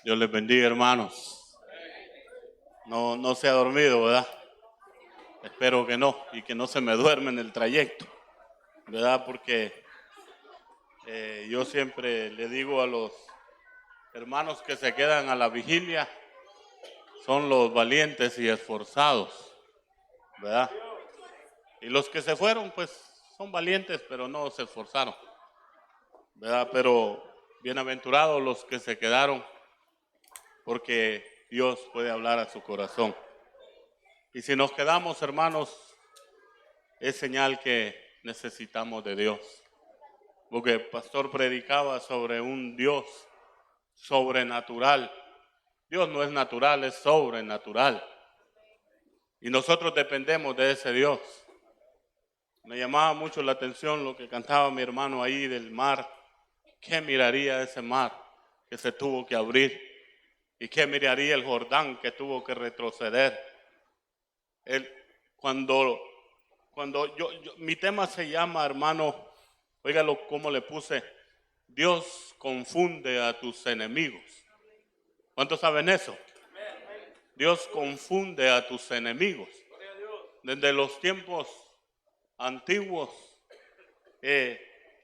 Dios les bendiga, hermanos. No se ha dormido, ¿verdad? Espero que no, y que no se me duerme en el trayecto, ¿verdad? Porque yo siempre le digo a los hermanos que se quedan a la vigilia, son los valientes y esforzados, ¿verdad? Y los que se fueron, pues, son valientes, pero no se esforzaron, ¿verdad? Pero bienaventurados los que se quedaron, porque Dios puede hablar a su corazón. Y si nos quedamos, hermanos, es señal que necesitamos de Dios. Porque el pastor predicaba sobre un Dios sobrenatural. Dios no es natural, es sobrenatural. Y nosotros dependemos de ese Dios. Me llamaba mucho la atención lo que cantaba mi hermano ahí del mar. ¿Qué miraría ese mar que se tuvo que abrir? ¿Y qué miraría el Jordán que tuvo que retroceder? Cuando mi tema se llama, hermano, óigalo cómo le puse, Dios confunde a tus enemigos. ¿Cuántos saben eso? Dios confunde a tus enemigos. Desde los tiempos antiguos,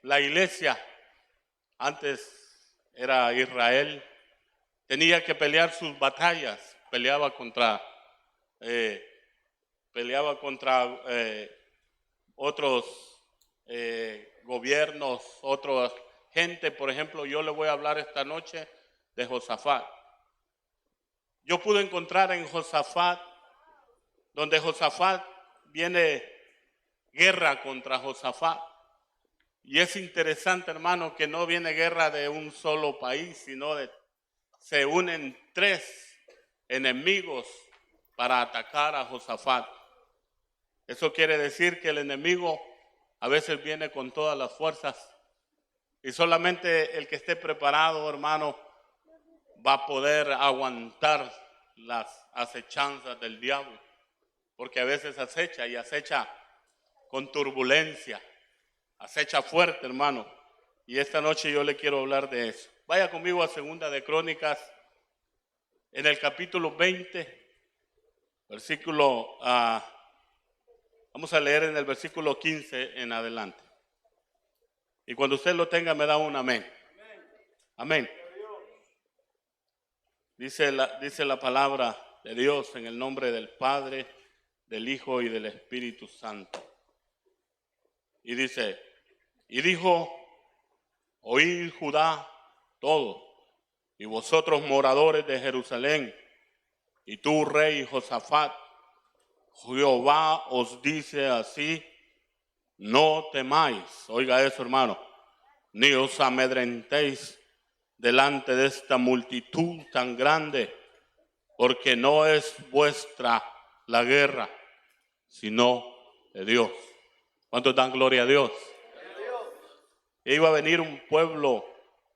la iglesia, antes era Israel, tenía que pelear sus batallas, peleaba contra otros gobiernos, otras gente. Por ejemplo, yo le voy a hablar esta noche de Josafat. Yo pude encontrar en Josafat, donde Josafat viene guerra contra Josafat. Y es interesante, hermano, que no viene guerra de un solo país, sino se unen 3 enemigos para atacar a Josafat. Eso quiere decir que el enemigo a veces viene con todas las fuerzas y solamente el que esté preparado, hermano, va a poder aguantar las acechanzas del diablo, porque a veces acecha y acecha con turbulencia, acecha fuerte, hermano, y esta noche yo le quiero hablar de eso. Vaya conmigo a Segunda de Crónicas, en el capítulo 20, versículo, vamos a leer en el versículo 15 en adelante. Y cuando usted lo tenga me da un amén. Amén. Dice la palabra de Dios en el nombre del Padre, del Hijo y del Espíritu Santo. Y dice, y dijo, oíd Judá todo, y vosotros moradores de Jerusalén, y tú rey Josafat, Jehová os dice así, no temáis, oiga eso hermano, ni os amedrentéis delante de esta multitud tan grande, porque no es vuestra la guerra, sino de Dios. ¿Cuántos dan gloria a Dios? Iba a venir un pueblo,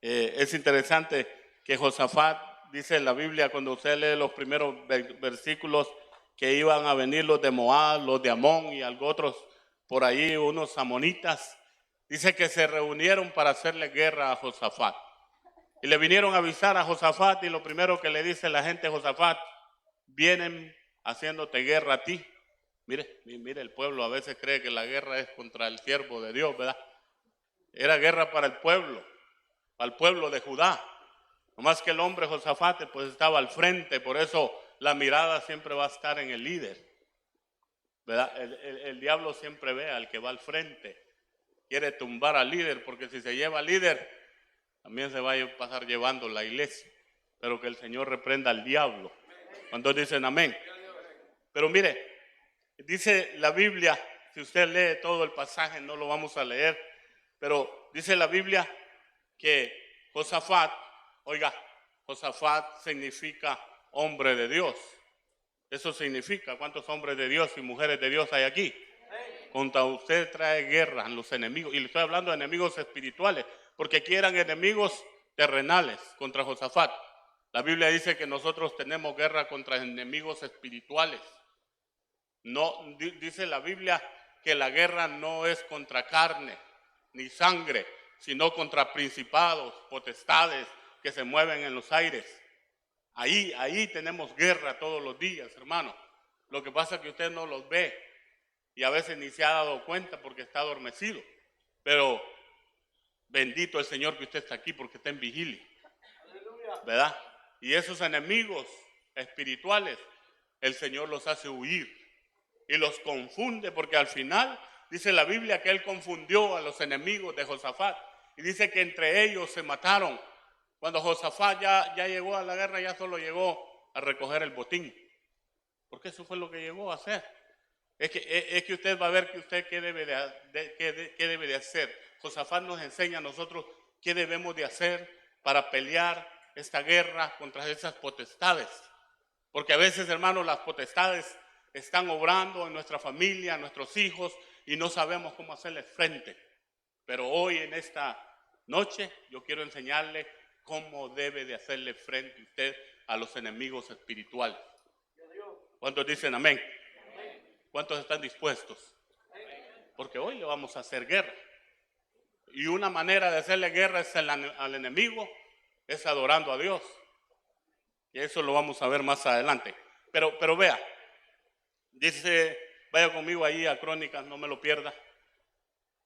es interesante que Josafat, dice en la Biblia, cuando usted lee los primeros versículos, que iban a venir los de Moab, los de Amón y algo otros por ahí, unos amonitas, dice que se reunieron para hacerle guerra a Josafat. Y le vinieron a avisar a Josafat y lo primero que le dice la gente a Josafat, vienen haciéndote guerra a ti. Mire, el pueblo a veces cree que la guerra es contra el siervo de Dios, ¿verdad? Era guerra para el pueblo de Judá. Nomás que el hombre Josafat pues estaba al frente, por eso la mirada siempre va a estar en el líder, ¿verdad? El diablo siempre ve al que va al frente, quiere tumbar al líder, porque si se lleva al líder, también se va a pasar llevando la iglesia. Pero que el Señor reprenda al diablo. ¿Cuántos dicen amén? Pero mire, dice la Biblia, si usted lee todo el pasaje, no lo vamos a leer, pero dice la Biblia que Josafat, oiga, Josafat significa hombre de Dios. Eso significa, ¿cuántos hombres de Dios y mujeres de Dios hay aquí? Contra usted trae guerra a los enemigos, y le estoy hablando de enemigos espirituales, porque aquí eran enemigos terrenales contra Josafat. La Biblia dice que nosotros tenemos guerra contra enemigos espirituales. No, dice la Biblia que la guerra no es contra carne ni sangre, sino contra principados, potestades que se mueven en los aires. Ahí tenemos guerra todos los días, hermano. Lo que pasa es que usted no los ve y a veces ni se ha dado cuenta porque está adormecido. Pero bendito el Señor que usted está aquí porque está en vigilia, ¿verdad? Y esos enemigos espirituales, el Señor los hace huir y los confunde, porque al final dice la Biblia que Él confundió a los enemigos de Josafat y dice que entre ellos se mataron. Cuando Josafat ya llegó a la guerra, ya solo llegó a recoger el botín, porque eso fue lo que llegó a hacer. Es que usted va a ver que usted qué debe de hacer. Josafat nos enseña a nosotros qué debemos de hacer para pelear esta guerra contra esas potestades. Porque a veces, hermanos, las potestades están obrando en nuestra familia, en nuestros hijos, y no sabemos cómo hacerles frente. Pero hoy, en esta noche, yo quiero enseñarle cómo debe de hacerle frente usted a los enemigos espirituales. ¿Cuántos dicen amén? ¿Cuántos están dispuestos? Porque hoy le vamos a hacer guerra. Y una manera de hacerle guerra al enemigo es adorando a Dios. Y eso lo vamos a ver más adelante. Pero vea, dice, vaya conmigo ahí a Crónicas, no me lo pierda.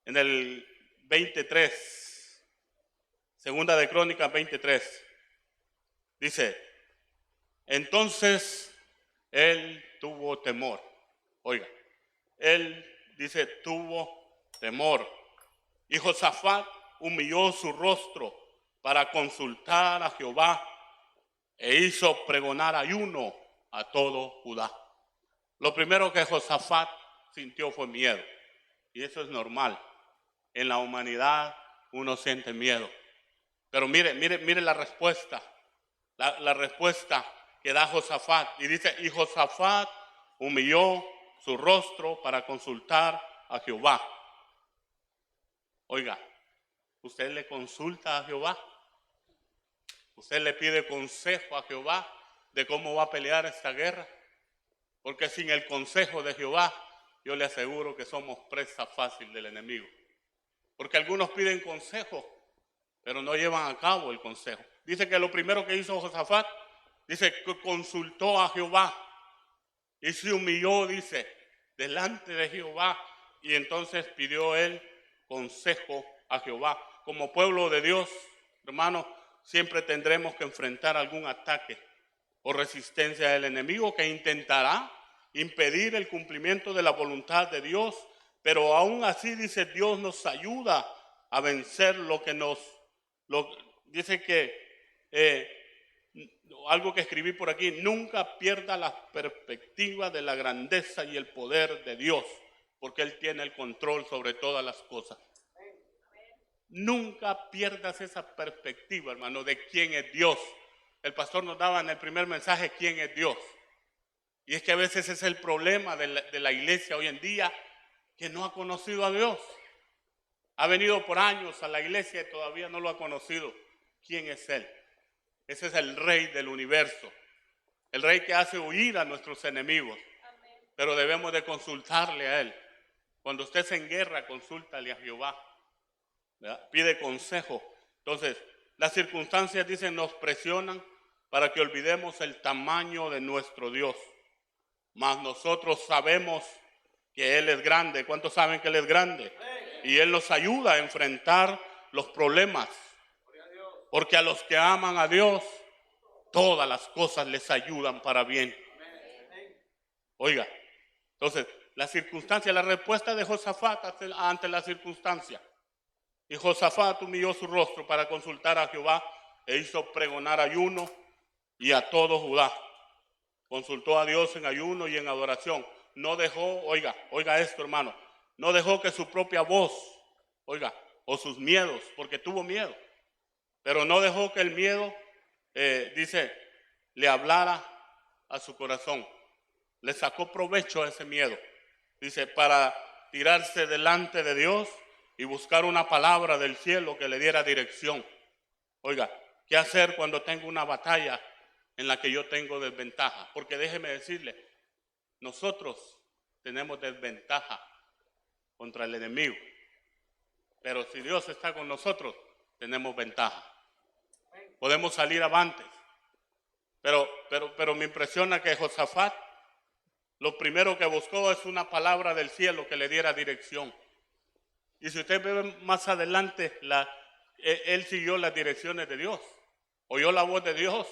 En el 23, segunda de Crónicas 23, dice, entonces él tuvo temor. Oiga, él dice, tuvo temor. Y Josafat humilló su rostro para consultar a Jehová e hizo pregonar ayuno a todo Judá. Lo primero que Josafat sintió fue miedo. Y eso es normal. En la humanidad uno siente miedo. Pero mire la respuesta. La respuesta que da Josafat. Y dice, y Josafat humilló su rostro para consultar a Jehová. Oiga, ¿usted le consulta a Jehová? ¿Usted le pide consejo a Jehová de cómo va a pelear esta guerra? Porque sin el consejo de Jehová, yo le aseguro que somos presa fácil del enemigo. Porque algunos piden consejo, pero no llevan a cabo el consejo. Dice que lo primero que hizo Josafat, dice que consultó a Jehová y se humilló, dice, delante de Jehová. Y entonces pidió él consejo a Jehová. Como pueblo de Dios, hermanos, siempre tendremos que enfrentar algún ataque o resistencia del enemigo que intentará impedir el cumplimiento de la voluntad de Dios, pero aún así, dice, Dios nos ayuda a vencer dice que algo que escribí por aquí, nunca pierda la perspectiva de la grandeza y el poder de Dios, porque Él tiene el control sobre todas las cosas. Nunca pierdas esa perspectiva, hermano, de quién es Dios. El pastor nos daba en el primer mensaje quién es Dios. Y es que a veces es el problema de la iglesia hoy en día, que no ha conocido a Dios. Ha venido por años a la iglesia y todavía no lo ha conocido. ¿Quién es Él? Ese es el Rey del universo. El Rey que hace huir a nuestros enemigos. Amén. Pero debemos de consultarle a Él. Cuando usted se en guerra, consúltale a Jehová. ¿Verdad? Pide consejo. Entonces, las circunstancias, dicen, nos presionan para que olvidemos el tamaño de nuestro Dios. Mas nosotros sabemos que Él es grande. ¿Cuántos saben que Él es grande? Y Él nos ayuda a enfrentar los problemas. Porque a los que aman a Dios, todas las cosas les ayudan para bien. Oiga, entonces, la circunstancia, la respuesta de Josafat ante la circunstancia. Y Josafat humilló su rostro para consultar a Jehová e hizo pregonar ayuno y a todo Judá. Consultó a Dios en ayuno y en adoración. No dejó, oiga esto, hermano, no dejó que su propia voz, oiga, o sus miedos, porque tuvo miedo, pero no dejó que el miedo, dice, le hablara a su corazón. Le sacó provecho a ese miedo, dice, para tirarse delante de Dios y buscar una palabra del cielo que le diera dirección. Oiga, ¿qué hacer cuando tengo una batalla en la que yo tengo desventaja? Porque déjeme decirle, nosotros tenemos desventaja contra el enemigo, pero si Dios está con nosotros, tenemos ventaja. Podemos salir avantes. Pero me impresiona que Josafat lo primero que buscó es una palabra del cielo que le diera dirección. Y si usted ve más adelante, él siguió las direcciones de Dios, oyó la voz de Dios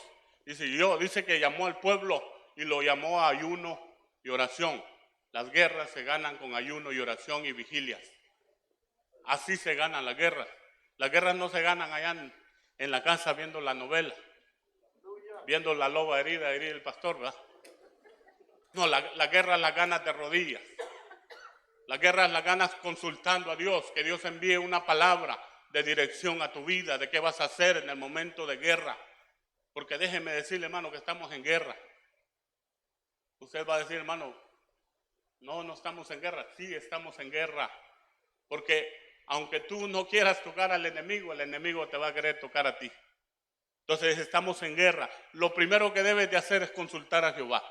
y siguió. Dice que llamó al pueblo y lo llamó a ayuno y oración. Las guerras se ganan con ayuno y oración y vigilias. Así se ganan las guerras. Las guerras no se ganan allá en la casa viendo la novela, viendo la loba herida, herir el pastor, ¿verdad? No, la guerra la ganas de rodillas. La guerra la ganas consultando a Dios, que Dios envíe una palabra de dirección a tu vida, de qué vas a hacer en el momento de guerra. Porque déjeme decirle, hermano, que estamos en guerra. Usted va a decir, hermano, no estamos en guerra. Sí, estamos en guerra. Porque aunque tú no quieras tocar al enemigo, el enemigo te va a querer tocar a ti. Entonces estamos en guerra. Lo primero que debes de hacer es consultar a Jehová.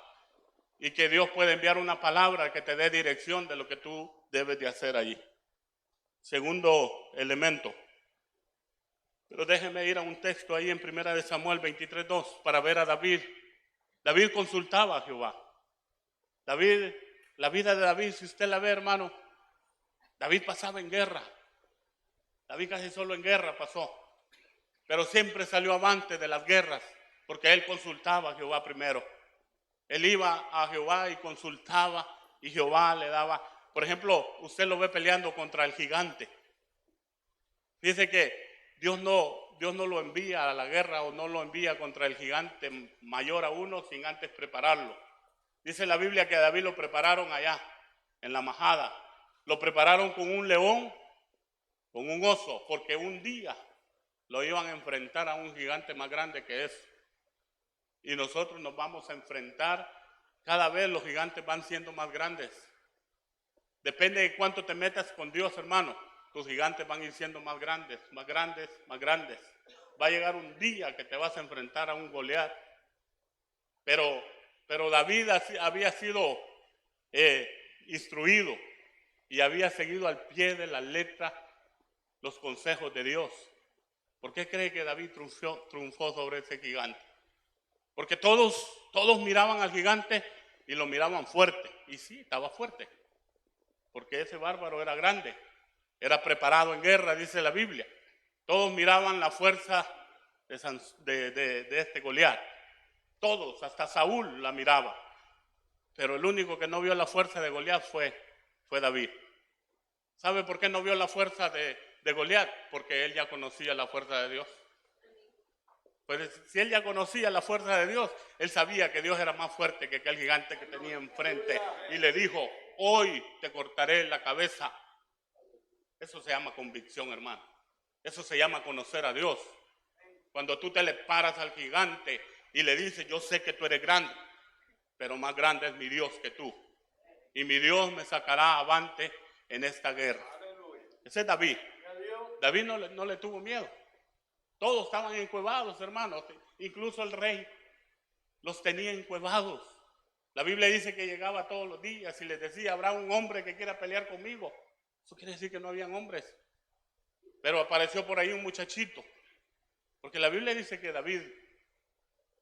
Y que Dios puede enviar una palabra que te dé dirección de lo que tú debes de hacer allí. Segundo elemento. Pero déjeme ir a un texto ahí en 1 Samuel 23:2 para ver a David. David consultaba a Jehová. La vida de David, si usted la ve, hermano, David pasaba en guerra. David casi solo en guerra pasó. Pero siempre salió avante de las guerras porque él consultaba a Jehová primero. Él iba a Jehová y consultaba y Jehová le daba. Por ejemplo, usted lo ve peleando contra el gigante. Dice que Dios no lo envía a la guerra o no lo envía contra el gigante mayor a uno sin antes prepararlo. Dice la Biblia que a David lo prepararon allá, en la majada. Lo prepararon con un león, con un oso, porque un día lo iban a enfrentar a un gigante más grande que eso. Y nosotros nos vamos a enfrentar, cada vez los gigantes van siendo más grandes. Depende de cuánto te metas con Dios, hermano. Tus gigantes van a ir siendo más grandes, más grandes, más grandes. Va a llegar un día que te vas a enfrentar a un Goliat. Pero David había sido instruido y había seguido al pie de la letra los consejos de Dios. ¿Por qué cree que David triunfó sobre ese gigante? Porque todos miraban al gigante y lo miraban fuerte. Y sí, estaba fuerte. Porque ese bárbaro era grande. Era preparado en guerra, dice la Biblia. Todos miraban la fuerza de este Goliat. Todos, hasta Saúl la miraba. Pero el único que no vio la fuerza de Goliat fue David. ¿Sabe por qué no vio la fuerza de Goliat? Porque él ya conocía la fuerza de Dios. Pues si él ya conocía la fuerza de Dios, él sabía que Dios era más fuerte que aquel gigante que tenía enfrente. Y le dijo, hoy te cortaré la cabeza. Eso se llama convicción, hermano. Eso se llama conocer a Dios. Cuando tú te le paras al gigante y le dices, yo sé que tú eres grande, pero más grande es mi Dios que tú. Y mi Dios me sacará avante en esta guerra. Ese es David. David no le tuvo miedo. Todos estaban encuevados, hermanos. Incluso el rey los tenía encuevados. La Biblia dice que llegaba todos los días y les decía, habrá un hombre que quiera pelear conmigo. Eso quiere decir que no habían hombres. Pero apareció por ahí un muchachito. Porque la Biblia dice que David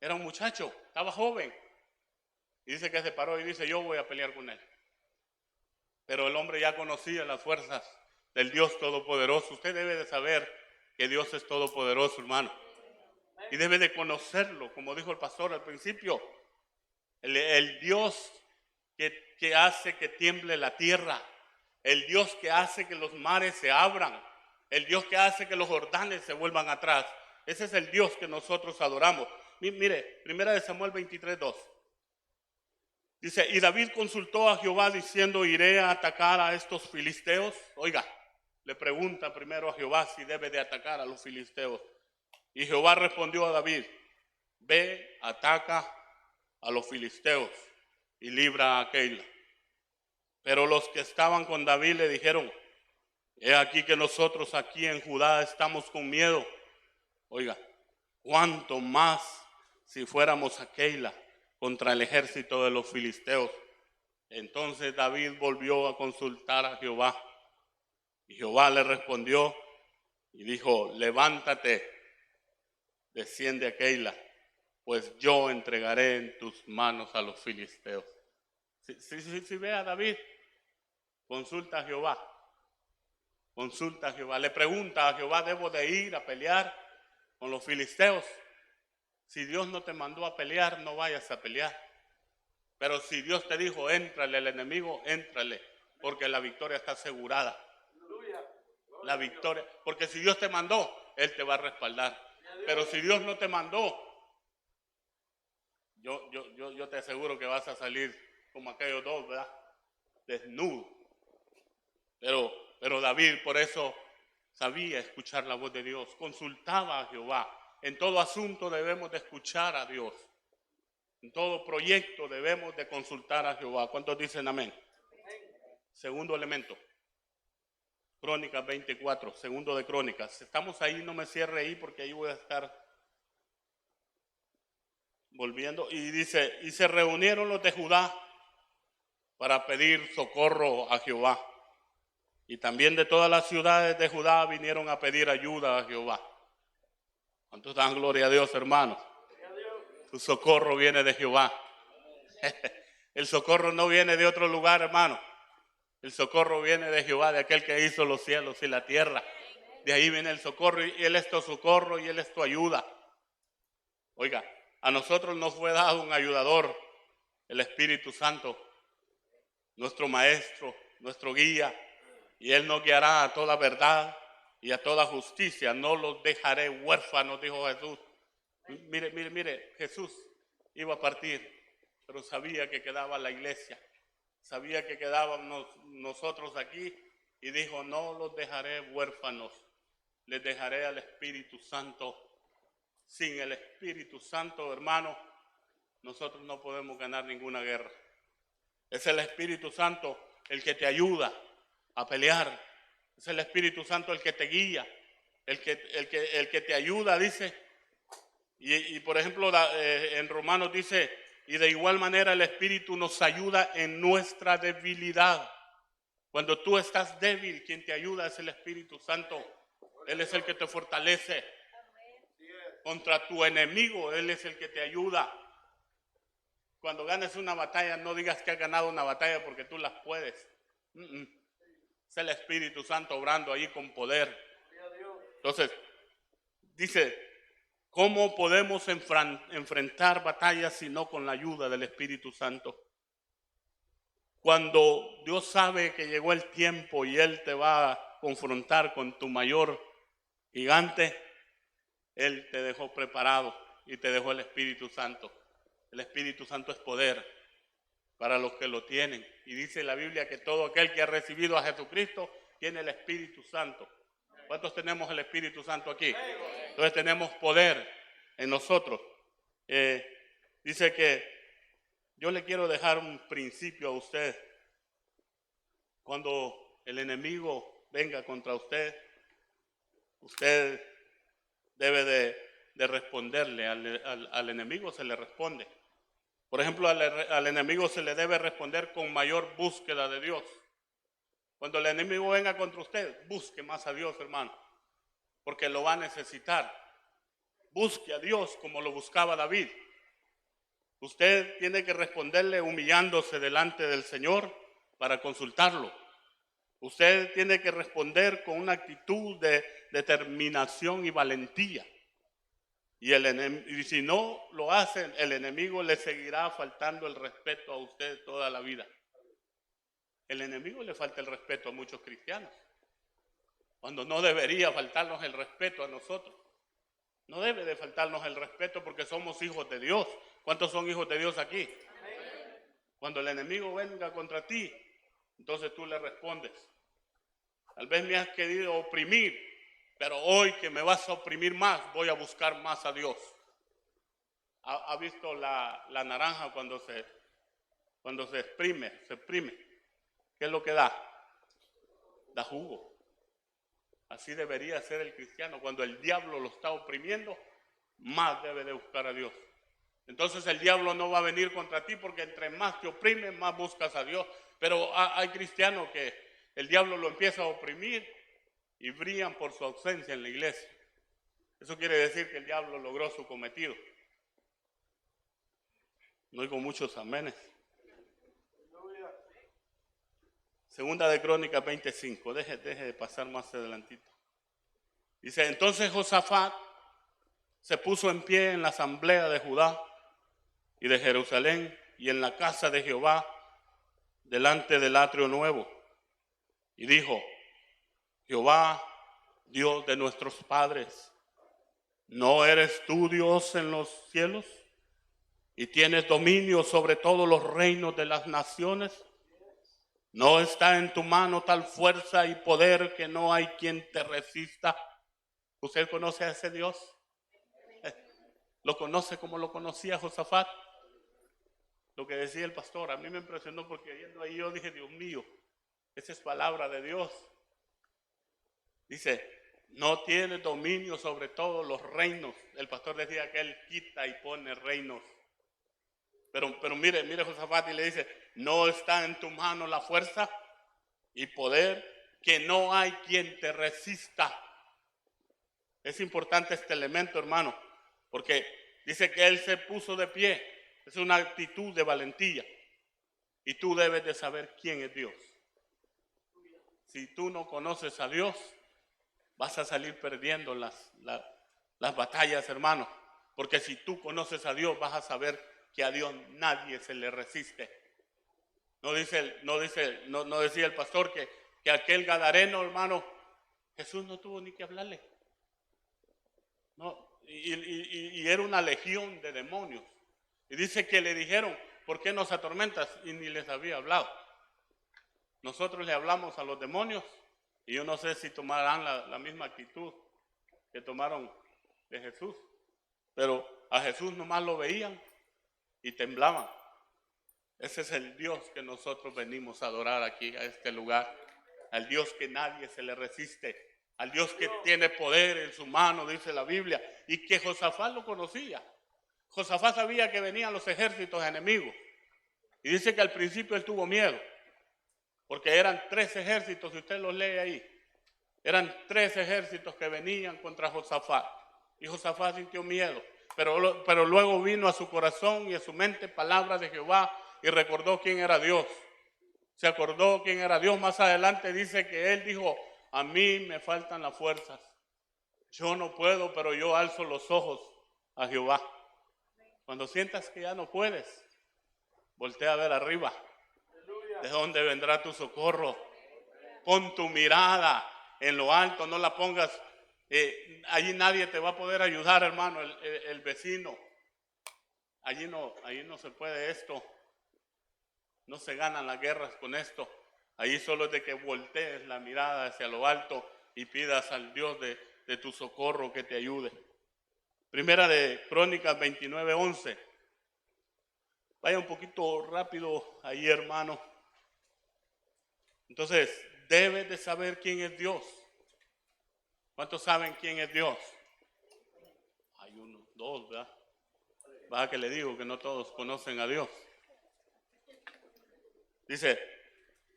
era un muchacho, estaba joven. Y dice que se paró y dice, yo voy a pelear con él. Pero el hombre ya conocía las fuerzas del Dios Todopoderoso. Usted debe de saber que Dios es todopoderoso, hermano. Y debe de conocerlo, como dijo el pastor al principio. El Dios que hace que tiemble la tierra. El Dios que hace que los mares se abran. El Dios que hace que los Jordanes se vuelvan atrás. Ese es el Dios que nosotros adoramos. Mire, 1 Samuel 23:2. Dice, y David consultó a Jehová diciendo, ¿iré a atacar a estos filisteos? Oiga, le pregunta primero a Jehová si debe de atacar a los filisteos. Y Jehová respondió a David, ve, ataca a los filisteos y libra a Keila. Pero los que estaban con David le dijeron, he aquí que nosotros aquí en Judá estamos con miedo. Oiga, cuánto más si fuéramos a Keila contra el ejército de los filisteos. Entonces David volvió a consultar a Jehová. Y Jehová le respondió y dijo, levántate, desciende a Keila, pues yo entregaré en tus manos a los filisteos. Si ve a David, consulta a Jehová. Consulta a Jehová. Le pregunta a Jehová, ¿debo de ir a pelear con los filisteos? Si Dios no te mandó a pelear, no vayas a pelear. Pero si Dios te dijo, éntrale al enemigo, éntrale, porque la victoria está asegurada. La victoria, porque si Dios te mandó, Él te va a respaldar. Pero si Dios no te mandó, yo te aseguro que vas a salir como aquellos dos, ¿verdad? Desnudo. Pero David por eso sabía escuchar la voz de Dios, consultaba a Jehová. En todo asunto debemos de escuchar a Dios. En todo proyecto debemos de consultar a Jehová. ¿Cuántos dicen amén? Segundo elemento. Crónicas 24, segundo de Crónicas. Estamos ahí, no me cierre ahí porque ahí voy a estar volviendo. Y dice, y se reunieron los de Judá para pedir socorro a Jehová. Y también de todas las ciudades de Judá vinieron a pedir ayuda a Jehová. ¿Cuántos dan gloria a Dios, hermanos? Tu socorro viene de Jehová. El socorro no viene de otro lugar, hermano. El socorro viene de Jehová, de aquel que hizo los cielos y la tierra. De ahí viene el socorro y Él es tu socorro y Él es tu ayuda. Oiga, a nosotros nos fue dado un ayudador, el Espíritu Santo, nuestro maestro, nuestro guía, y Él nos guiará a toda verdad y a toda justicia. No los dejaré huérfanos, dijo Jesús. Mire, Jesús iba a partir, pero sabía que quedaba la iglesia, sabía que quedábamos nosotros aquí y dijo, no los dejaré huérfanos, les dejaré al Espíritu Santo. Sin el Espíritu Santo, hermano, nosotros no podemos ganar ninguna guerra. Es el Espíritu Santo el que te ayuda a pelear. Es el Espíritu Santo el que te guía, el que te ayuda, dice. Y por ejemplo, en Romanos dice, y de igual manera el Espíritu nos ayuda en nuestra debilidad. Cuando tú estás débil, quien te ayuda es el Espíritu Santo. Él es el que te fortalece. Contra tu enemigo, Él es el que te ayuda. Cuando ganes una batalla, no digas que has ganado una batalla porque tú las puedes. Es el Espíritu Santo obrando ahí con poder. Entonces, dice, ¿cómo podemos enfrentar batallas si no con la ayuda del Espíritu Santo? Cuando Dios sabe que llegó el tiempo y Él te va a confrontar con tu mayor gigante, Él te dejó preparado y te dejó el Espíritu Santo. El Espíritu Santo es poder para los que lo tienen. Y dice la Biblia que todo aquel que ha recibido a Jesucristo tiene el Espíritu Santo. ¿Cuántos tenemos el Espíritu Santo aquí? Entonces tenemos poder en nosotros. Dice que yo le quiero dejar un principio a usted. Cuando el enemigo venga contra usted, usted debe de responderle. Al enemigo se le responde. Por ejemplo, al enemigo se le debe responder con mayor búsqueda de Dios. Cuando el enemigo venga contra usted, busque más a Dios, hermano, porque lo va a necesitar. Busque a Dios como lo buscaba David. Usted tiene que responderle humillándose delante del Señor para consultarlo. Usted tiene que responder con una actitud de determinación y valentía. Y si no lo hacen, el enemigo le seguirá faltando el respeto a usted toda la vida. El enemigo le falta el respeto a muchos cristianos, cuando no debería faltarnos el respeto a nosotros. No debe de faltarnos el respeto porque somos hijos de Dios. ¿Cuántos son hijos de Dios aquí? Amén. Cuando el enemigo venga contra ti, entonces tú le respondes. Tal vez me has querido oprimir, pero hoy que me vas a oprimir más, voy a buscar más a Dios. ¿Ha visto la naranja cuando se exprime? ¿Qué es lo que da? Da jugo. Así debería ser el cristiano. Cuando el diablo lo está oprimiendo, más debe de buscar a Dios. Entonces el diablo no va a venir contra ti porque entre más te oprime, más buscas a Dios. Pero hay cristianos que el diablo lo empieza a oprimir y brillan por su ausencia en la iglesia. Eso quiere decir que el diablo logró su cometido. No oigo muchos amenes. Segunda de Crónicas 25. Deje de pasar más adelantito. Dice, entonces Josafat se puso en pie en la asamblea de Judá y de Jerusalén y en la casa de Jehová delante del atrio nuevo. Y dijo, Jehová, Dios de nuestros padres, ¿no eres tú Dios en los cielos? Y tienes dominio sobre todos los reinos de las naciones. ¿No está en tu mano tal fuerza y poder que no hay quien te resista? ¿Usted conoce a ese Dios? ¿Lo conoce como lo conocía Josafat? Lo que decía el pastor, a mí me impresionó porque viendo ahí yo dije, Dios mío, esa es palabra de Dios. Dice, no tiene dominio sobre todos los reinos. El pastor decía que él quita y pone reinos. Pero mire Josafat y le dice, no está en tu mano la fuerza y poder que no hay quien te resista. Es importante este elemento, hermano, porque dice que él se puso de pie. Es una actitud de valentía. Y tú debes de saber quién es Dios. Si tú no conoces a Dios, vas a salir perdiendo las batallas, hermano. Porque si tú conoces a Dios, vas a saber que a Dios nadie se le resiste. No decía el pastor que aquel gadareno, hermano, Jesús no tuvo ni que hablarle. No, y era una legión de demonios. Y dice que le dijeron, ¿por qué nos atormentas? Y ni les había hablado. Nosotros le hablamos a los demonios y yo no sé si tomarán la misma actitud que tomaron de Jesús. Pero a Jesús nomás lo veían y temblaban. Ese es el Dios que nosotros venimos a adorar aquí, a este lugar. Al Dios que nadie se le resiste. Al Dios que tiene poder en su mano, dice la Biblia. Y que Josafat lo conocía. Josafat sabía que venían los ejércitos enemigos. Y dice que al principio él tuvo miedo. Porque eran 3 ejércitos, si usted los lee ahí. Eran 3 ejércitos que venían contra Josafat. Y Josafat sintió miedo. Pero luego vino a su corazón y a su mente palabras de Jehová y recordó quién era Dios. Se acordó quién era Dios. Más adelante dice que él dijo, a mí me faltan las fuerzas. Yo no puedo, pero yo alzo los ojos a Jehová. Cuando sientas que ya no puedes, voltea a ver arriba. ¿De dónde vendrá tu socorro? Pon tu mirada en lo alto, no la pongas. Allí nadie te va a poder ayudar, hermano, el vecino. Allí no se puede esto. No se ganan las guerras con esto. Allí solo es de que voltees la mirada hacia lo alto y pidas al Dios de tu socorro que te ayude. Primera de Crónicas 29:11. Vaya un poquito rápido ahí, hermano. Entonces, debes de saber quién es Dios. ¿Cuántos saben quién es Dios? Hay 1, 2, ¿verdad? Baja que le digo que no todos conocen a Dios. Dice,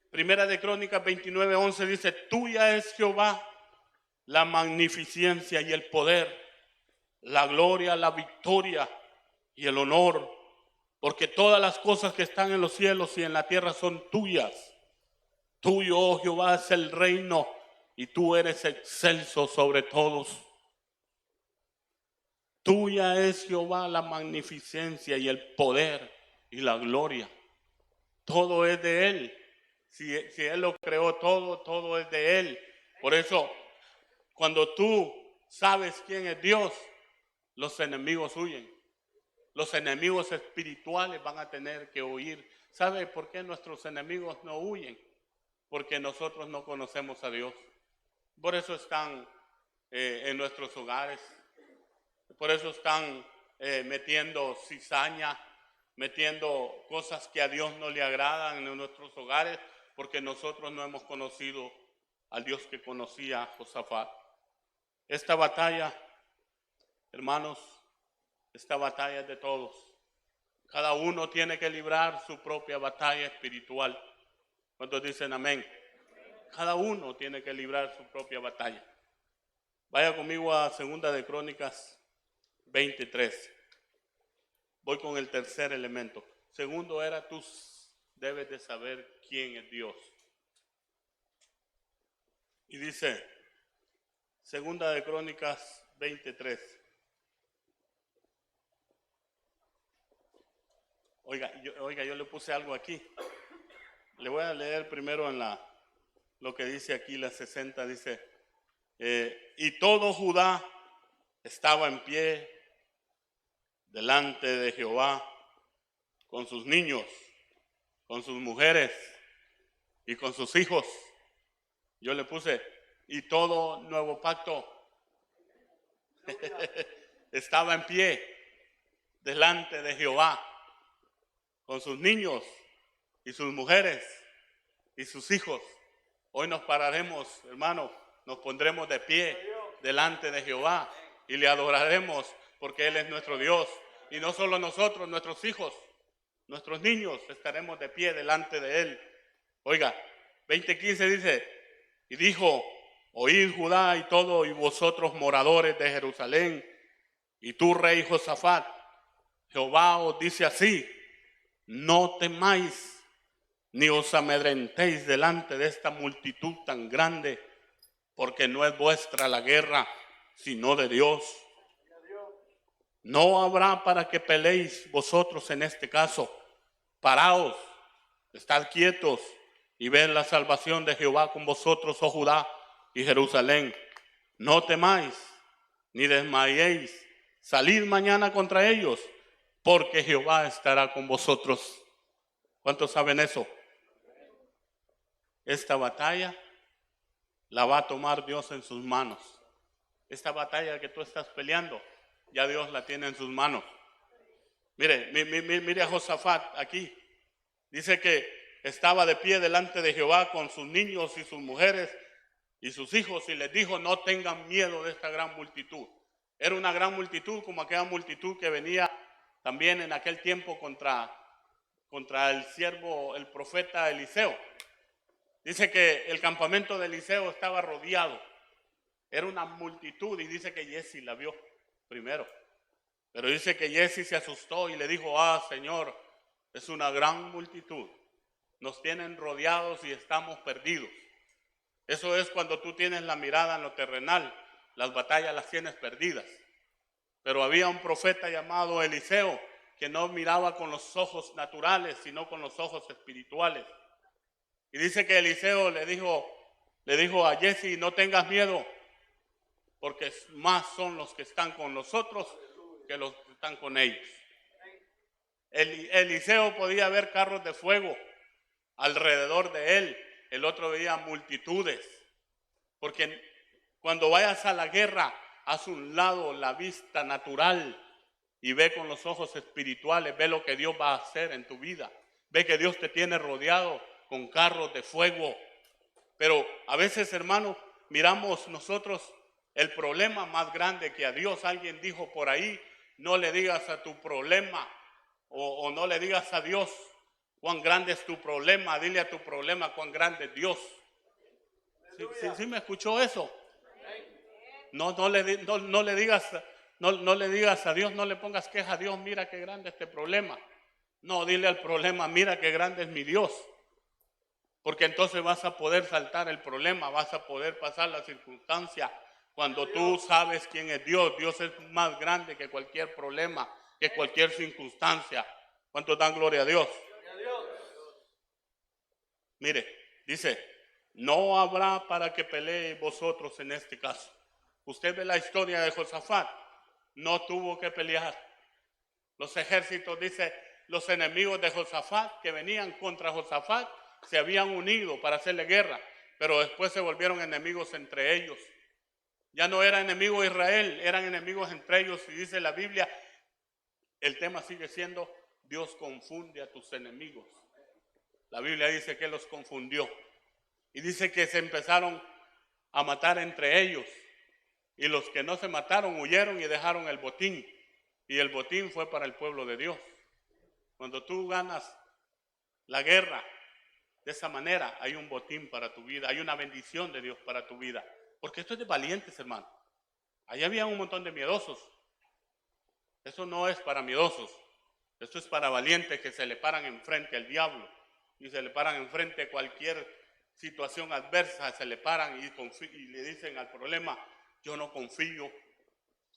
Primera de Crónicas 29:11 dice, tuya es Jehová la magnificencia y el poder, la gloria, la victoria y el honor, porque todas las cosas que están en los cielos y en la tierra son tuyas. Tuyo, oh Jehová, es el reino y tú eres excelso sobre todos. Tuya es Jehová la magnificencia y el poder y la gloria. Todo es de Él. Si Él lo creó todo es de Él. Por eso, cuando tú sabes quién es Dios, los enemigos huyen. Los enemigos espirituales van a tener que huir. ¿Sabe por qué nuestros enemigos no huyen? Porque nosotros no conocemos a Dios. Por eso están en nuestros hogares. Por eso están metiendo cizaña, metiendo cosas que a Dios no le agradan en nuestros hogares, porque nosotros no hemos conocido al Dios que conocía Josafat. Esta batalla, hermanos, esta batalla es de todos. Cada uno tiene que librar su propia batalla espiritual. ¿Cuántos dicen amén? Cada uno tiene que librar su propia batalla. Vaya conmigo a Segunda de Crónicas 23. Voy con el tercer elemento. Segundo era, tú debes de saber quién es Dios. Y dice, Segunda de Crónicas 23. Oiga, yo le puse algo aquí. Le voy a leer primero en lo que dice aquí, la 60, dice, y todo Judá estaba en pie delante de Jehová con sus niños, con sus mujeres y con sus hijos. Yo le puse, y todo nuevo pacto estaba en pie delante de Jehová con sus niños y sus mujeres y sus hijos. Hoy nos pararemos, hermano, nos pondremos de pie delante de Jehová y le adoraremos porque Él es nuestro Dios. Y no solo nosotros, nuestros hijos, nuestros niños estaremos de pie delante de Él. Oiga, 20:15 dice, y dijo, oíd Judá y todo, y vosotros moradores de Jerusalén, y tú rey Josafat, Jehová os dice así, no temáis ni os amedrentéis delante de esta multitud tan grande, porque no es vuestra la guerra, sino de Dios. No habrá para que peleéis vosotros en este caso. Paraos, estad quietos y ved la salvación de Jehová con vosotros, oh Judá y Jerusalén. No temáis ni desmayéis. Salid mañana contra ellos, porque Jehová estará con vosotros. ¿Cuántos saben eso? Esta batalla la va a tomar Dios en sus manos. Esta batalla que tú estás peleando, ya Dios la tiene en sus manos. Mire a Josafat aquí. Dice que estaba de pie delante de Jehová con sus niños y sus mujeres y sus hijos y les dijo, no tengan miedo de esta gran multitud. Era una gran multitud como aquella multitud que venía también en aquel tiempo contra el siervo, el profeta Eliseo. Dice que el campamento de Eliseo estaba rodeado. Era una multitud y dice que Jesse la vio primero. Pero dice que Jesse se asustó y le dijo, Señor, es una gran multitud. Nos tienen rodeados y estamos perdidos. Eso es cuando tú tienes la mirada en lo terrenal. Las batallas las tienes perdidas. Pero había un profeta llamado Eliseo que no miraba con los ojos naturales, sino con los ojos espirituales. Y dice que Eliseo le dijo a Jesse, no tengas miedo, porque más son los que están con nosotros que los que están con ellos. Eliseo podía ver carros de fuego alrededor de él. El otro veía multitudes. Porque cuando vayas a la guerra, haz un lado la vista natural y ve con los ojos espirituales, ve lo que Dios va a hacer en tu vida. Ve que Dios te tiene rodeado con carros de fuego. Pero a veces, hermano, miramos nosotros el problema más grande que a Dios. Alguien dijo por ahí, no le digas a tu problema o no le digas a Dios cuán grande es tu problema, dile a tu problema cuán grande es Dios. ¿Sí me escuchó eso? No le digas a Dios, no le pongas queja a Dios, mira qué grande este problema. No, dile al problema, mira qué grande es mi Dios. Porque entonces vas a poder saltar el problema, vas a poder pasar la circunstancia. Cuando tú sabes quién es Dios, Dios es más grande que cualquier problema, que cualquier circunstancia. ¿Cuántos dan gloria a Dios? Mire, dice, no habrá para que peleéis vosotros en este caso. Usted ve la historia de Josafat, no tuvo que pelear. Los ejércitos, dice, los enemigos de Josafat que venían contra Josafat se habían unido para hacerle guerra, pero después se volvieron enemigos entre ellos. Ya no era enemigo Israel, eran enemigos entre ellos. Y dice la Biblia, el tema sigue siendo, Dios confunde a tus enemigos. La Biblia dice que los confundió. Y dice que se empezaron a matar entre ellos. Y los que no se mataron huyeron y dejaron el botín. Y el botín fue para el pueblo de Dios. Cuando tú ganas la guerra de esa manera, hay un botín para tu vida, hay una bendición de Dios para tu vida. Porque esto es de valientes, hermano. Allá había un montón de miedosos. Eso no es para miedosos. Esto es para valientes que se le paran enfrente al diablo y se le paran enfrente a cualquier situación adversa, se le paran y le dicen al problema: yo no confío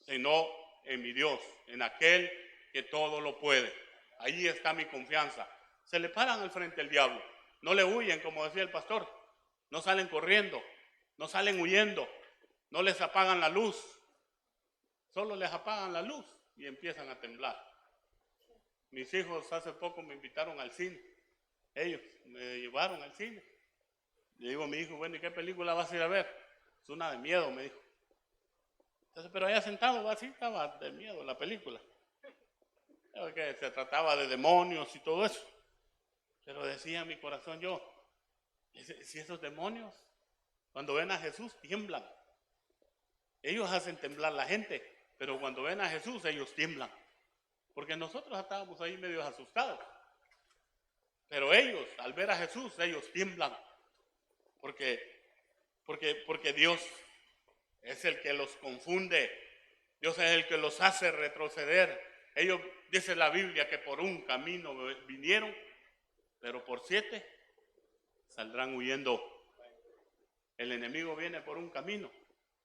sino en mi Dios, en aquel que todo lo puede. Ahí está mi confianza. Se le paran al frente al diablo. No le huyen, como decía el pastor. No salen corriendo, no salen huyendo, no les apagan la luz. Solo les apagan la luz y empiezan a temblar. Mis hijos hace poco me invitaron al cine. Ellos me llevaron al cine. Le digo a mi hijo: bueno, ¿y qué película vas a ir a ver? Es una de miedo, me dijo. Entonces, pero allá sentado, así estaba de miedo la película. Que se trataba de demonios y todo eso. Pero decía en mi corazón yo: si esos demonios, cuando ven a Jesús, tiemblan. Ellos hacen temblar a la gente, pero cuando ven a Jesús, ellos tiemblan. Porque nosotros estábamos ahí medio asustados. Pero ellos, al ver a Jesús, ellos tiemblan. Porque Dios es el que los confunde. Dios es el que los hace retroceder. Ellos, dice la Biblia, que por un camino vinieron, pero por 7 saldrán huyendo. El enemigo viene por un camino,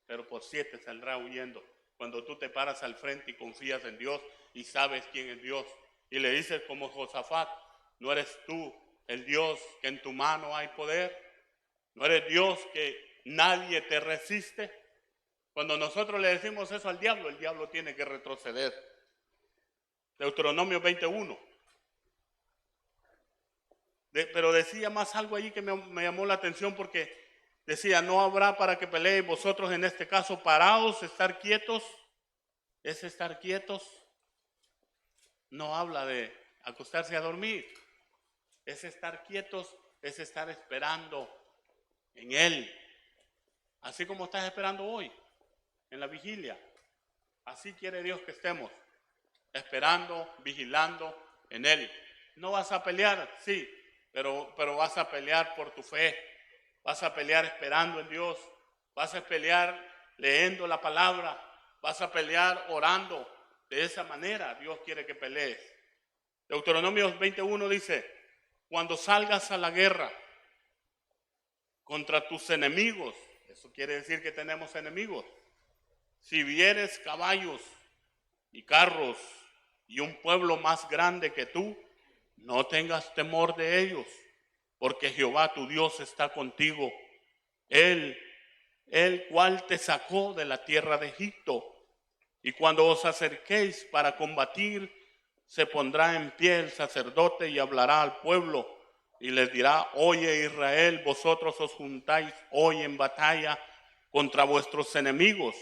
pero por 7 saldrá huyendo. Cuando tú te paras al frente y confías en Dios y sabes quién es Dios, y le dices como Josafat: ¿no eres tú el Dios que en tu mano hay poder? ¿No eres Dios que nadie te resiste? Cuando nosotros le decimos eso al diablo, el diablo tiene que retroceder. Deuteronomio 21. Pero decía más algo allí que me llamó la atención, porque decía: no habrá para que peleéis vosotros en este caso, parados, estar quietos. Es estar quietos. No habla de acostarse a dormir. Es estar quietos, es estar esperando en Él. Así como estás esperando hoy, en la vigilia. Así quiere Dios que estemos, esperando, vigilando en Él. No vas a pelear, sí, pero vas a pelear por tu fe. Vas a pelear esperando en Dios. Vas a pelear leyendo la palabra. Vas a pelear orando. De esa manera Dios quiere que pelees. Deuteronomio 21 dice: cuando salgas a la guerra contra tus enemigos, eso quiere decir que tenemos enemigos. Si vieres caballos y carros y un pueblo más grande que tú, no tengas temor de ellos, porque Jehová tu Dios está contigo. Él cual te sacó de la tierra de Egipto. Y cuando os acerquéis para combatir, se pondrá en pie el sacerdote y hablará al pueblo y les dirá: oye Israel, vosotros os juntáis hoy en batalla contra vuestros enemigos.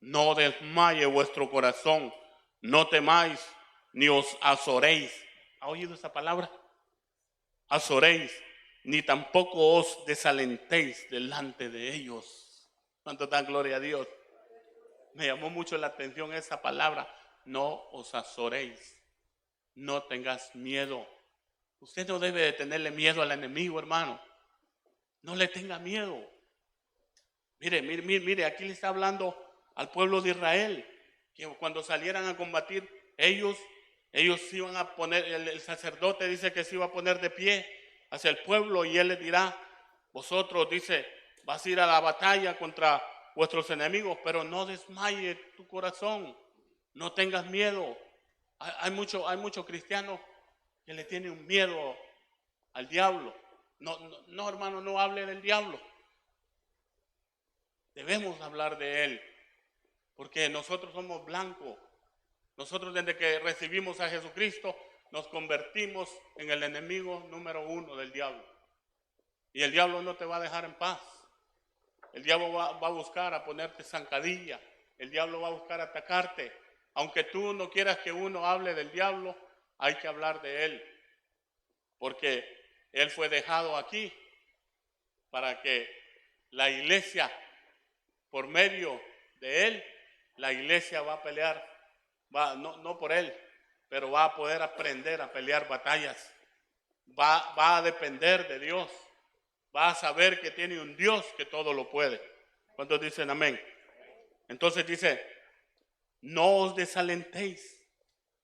No desmaye vuestro corazón, no temáis ni os azoréis. ¿Ha oído esa palabra? Azoréis, ni tampoco os desalentéis delante de ellos. ¿Cuánto dan gloria a Dios? Me llamó mucho la atención esa palabra: no os azoréis, no tengas miedo. Usted no debe de tenerle miedo al enemigo, hermano. No le tenga miedo. Mire, aquí le está hablando al pueblo de Israel, que cuando salieran a combatir, ellos se iban a poner, el sacerdote dice que se iba a poner de pie hacia el pueblo y él les dirá: vosotros, dice, vas a ir a la batalla contra vuestros enemigos, pero no desmaye tu corazón, no tengas miedo. Hay muchos cristianos que le tienen un miedo al diablo. No, hermano, no hable del diablo. Debemos hablar de él, porque nosotros somos blancos. Nosotros, desde que recibimos a Jesucristo, nos convertimos en el enemigo número 1 del diablo. Y el diablo no te va a dejar en paz. El diablo va a buscar a ponerte zancadilla. El diablo va a buscar atacarte. Aunque tú no quieras que uno hable del diablo, hay que hablar de él. Porque él fue dejado aquí para que la iglesia, por medio de él, la iglesia va a pelear, no por él, pero va a poder aprender a pelear batallas. Va a depender de Dios. Va a saber que tiene un Dios que todo lo puede. ¿Cuántos dicen amén? Entonces dice: no os desalentéis,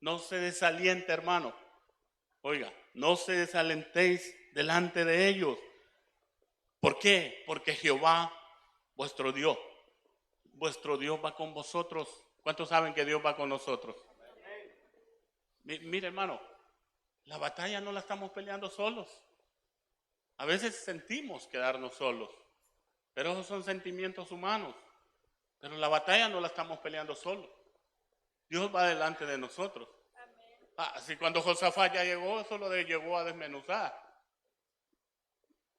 No se desaliente, hermano. Oiga, no se desalentéis delante de ellos. ¿Por qué? Porque Jehová, vuestro Dios va con vosotros. ¿Cuántos saben que Dios va con nosotros? Mire, hermano, la batalla no la estamos peleando solos. A veces sentimos quedarnos solos, pero esos son sentimientos humanos. Pero la batalla no la estamos peleando solos. Dios va delante de nosotros. Así cuando Josafat ya llegó, solo llegó a desmenuzar.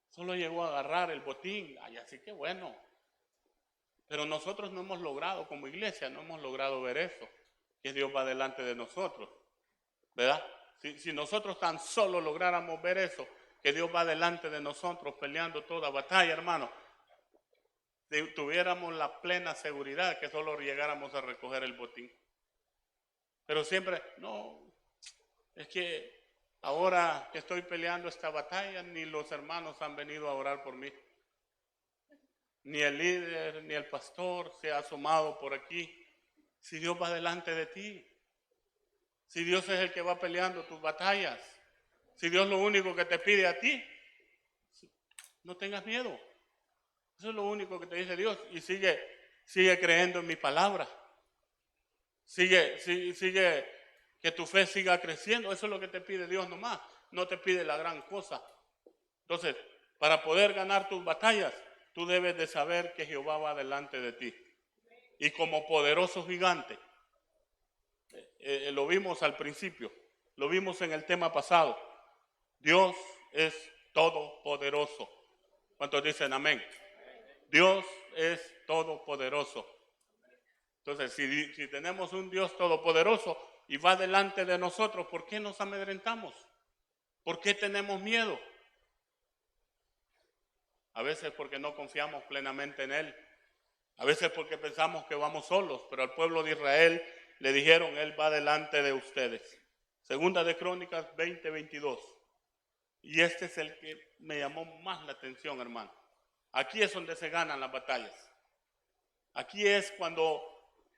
Solo llegó a agarrar el botín. Ay, así que bueno. Pero nosotros no hemos logrado, como iglesia, no hemos logrado ver eso. Que Dios va delante de nosotros. ¿Verdad? Si nosotros tan solo lográramos ver eso, que Dios va delante de nosotros peleando toda batalla, hermano, tuviéramos la plena seguridad que solo llegáramos a recoger el botín. Pero siempre, no, es que ahora que estoy peleando esta batalla, ni los hermanos han venido a orar por mí. Ni el líder, ni el pastor se ha asomado por aquí. Si Dios va delante de ti, si Dios es el que va peleando tus batallas, si Dios lo único que te pide a ti, no tengas miedo. Eso es lo único que te dice Dios. Y sigue creyendo en mi palabra. Sigue que tu fe siga creciendo. Eso es lo que te pide Dios nomás. No te pide la gran cosa. Entonces, para poder ganar tus batallas, tú debes de saber que Jehová va delante de ti. Y como poderoso gigante, lo vimos al principio, lo vimos en el tema pasado. Dios es todopoderoso. ¿Cuántos dicen amén? Dios es todopoderoso. Entonces, si tenemos un Dios todopoderoso y va delante de nosotros, ¿por qué nos amedrentamos? ¿Por qué tenemos miedo? A veces porque no confiamos plenamente en Él. A veces porque pensamos que vamos solos, pero al pueblo de Israel le dijeron, Él va delante de ustedes. Segunda de Crónicas 20:22. Y este es el que me llamó más la atención, hermano. Aquí es donde se ganan las batallas. Aquí es cuando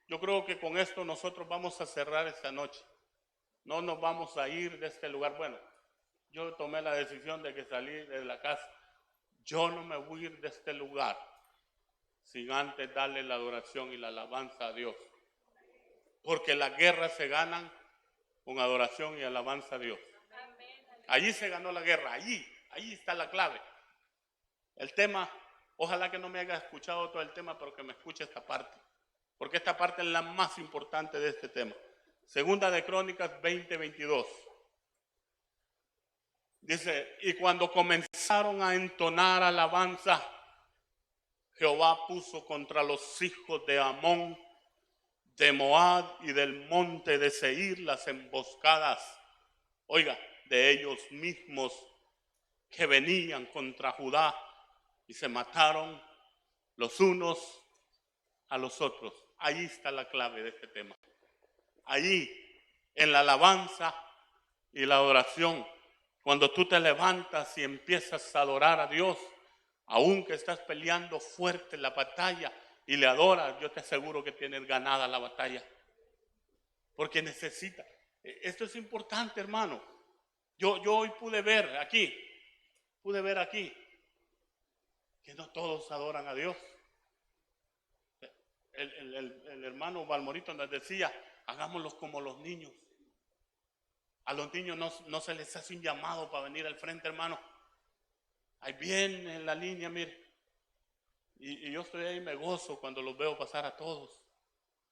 yo creo que con esto nosotros vamos a cerrar esta noche. No nos vamos a ir de este lugar. Bueno, yo tomé la decisión de que salí de la casa. Yo no me voy a ir de este lugar sin antes darle la adoración y la alabanza a Dios. Porque las guerras se ganan con adoración y alabanza a Dios. Allí se ganó la guerra, allí está la clave. El tema, ojalá que no me haya escuchado todo el tema, pero que me escuche esta parte. Porque esta parte es la más importante de este tema. Segunda de Crónicas 20:22. Dice, y cuando comenzaron a entonar alabanza, Jehová puso contra los hijos de Amón, de Moab y del monte de Seir las emboscadas, oiga, de ellos mismos que venían contra Judá y se mataron los unos a los otros. Ahí está la clave de este tema. Allí, en la alabanza y la adoración, cuando tú te levantas y empiezas a adorar a Dios, aunque estás peleando fuerte la batalla y le adoras, yo te aseguro que tienes ganada la batalla. Porque necesita. Esto es importante, hermano. Yo hoy pude ver aquí, que no todos adoran a Dios. El hermano Balmorito nos decía, hagámoslos como los niños. A los niños no se les hace un llamado para venir al frente, hermano. Ahí viene en la línea, mire. Y yo estoy ahí, me gozo cuando los veo pasar a todos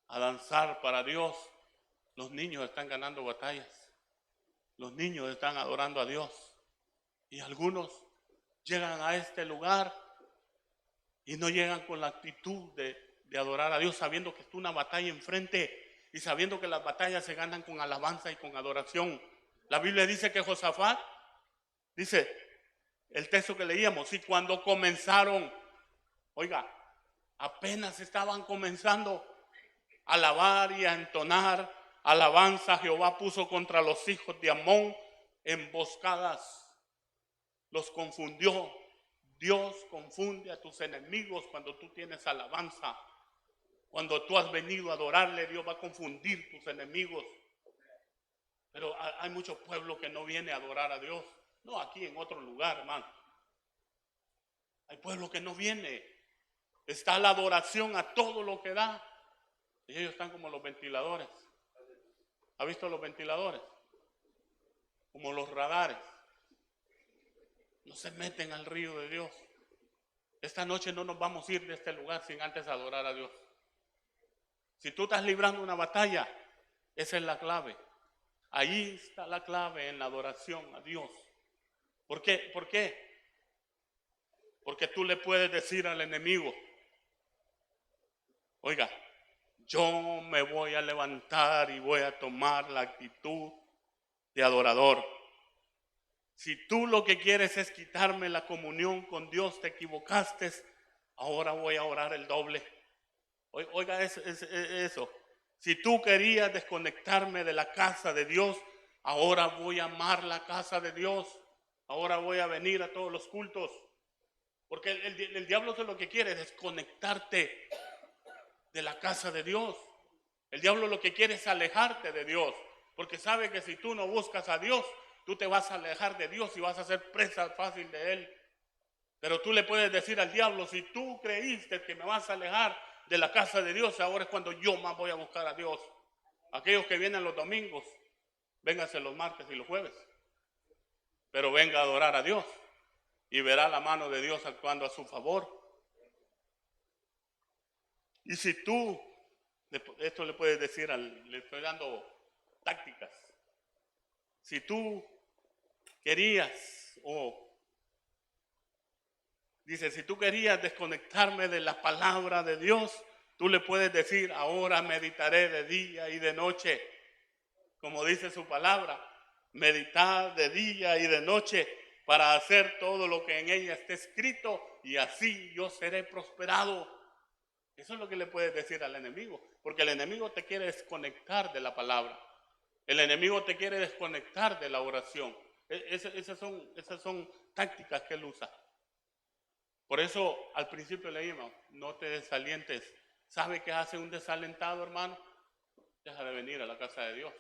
a danzar para Dios. Los niños están ganando batallas. Los niños están adorando a Dios. Y algunos llegan a este lugar y no llegan con la actitud de adorar a Dios, sabiendo que está una batalla enfrente y sabiendo que las batallas se ganan con alabanza y con adoración. La Biblia dice que Josafat, dice el texto que leíamos, y cuando comenzaron, oiga, apenas estaban comenzando a alabar y a entonar alabanza, Jehová puso contra los hijos de Amón emboscadas, los confundió. Dios confunde a tus enemigos cuando tú tienes alabanza. Cuando tú has venido a adorarle, Dios va a confundir tus enemigos. Pero hay muchos pueblos que no vienen a adorar a Dios. No, aquí en otro lugar, hermano. Hay pueblos que no vienen. Está la adoración a todo lo que da. Y ellos están como los ventiladores. ¿Ha visto los ventiladores? Como los radares. No se meten al río de Dios. Esta noche no nos vamos a ir de este lugar sin antes adorar a Dios. Si tú estás librando una batalla, esa es la clave. Ahí está la clave en la adoración a Dios. ¿Por qué? ¿Por qué? Porque tú le puedes decir al enemigo, oiga, yo me voy a levantar y voy a tomar la actitud de adorador. Si tú lo que quieres es quitarme la comunión con Dios, te equivocaste, ahora voy a orar el doble. Oiga eso. Si tú querías desconectarme de la casa de Dios, ahora voy a amar la casa de Dios. Ahora voy a venir a todos los cultos. Porque el diablo lo que quiere es desconectarte de la casa de Dios. El diablo lo que quiere es alejarte de Dios. Porque sabe que si tú no buscas a Dios, tú te vas a alejar de Dios y vas a ser presa fácil de Él. Pero tú le puedes decir al diablo, si tú creíste que me vas a alejar de la casa de Dios, ahora es cuando yo más voy a buscar a Dios. Aquellos que vienen los domingos, vénganse los martes y los jueves. Pero venga a adorar a Dios y verá la mano de Dios actuando a su favor. Y si tú, esto le puedes decir, le estoy dando tácticas. Si tú querías, dice, si tú querías desconectarme de la palabra de Dios, tú le puedes decir, ahora meditaré de día y de noche. Como dice su palabra, meditar de día y de noche para hacer todo lo que en ella esté escrito y así yo seré prosperado. Eso es lo que le puedes decir al enemigo, porque el enemigo te quiere desconectar de la palabra. El enemigo te quiere desconectar de la oración. Esas son tácticas que él usa. Por eso al principio leímos, no te desalientes. ¿Sabe qué hace un desalentado, hermano? Deja de venir a la casa de Dios.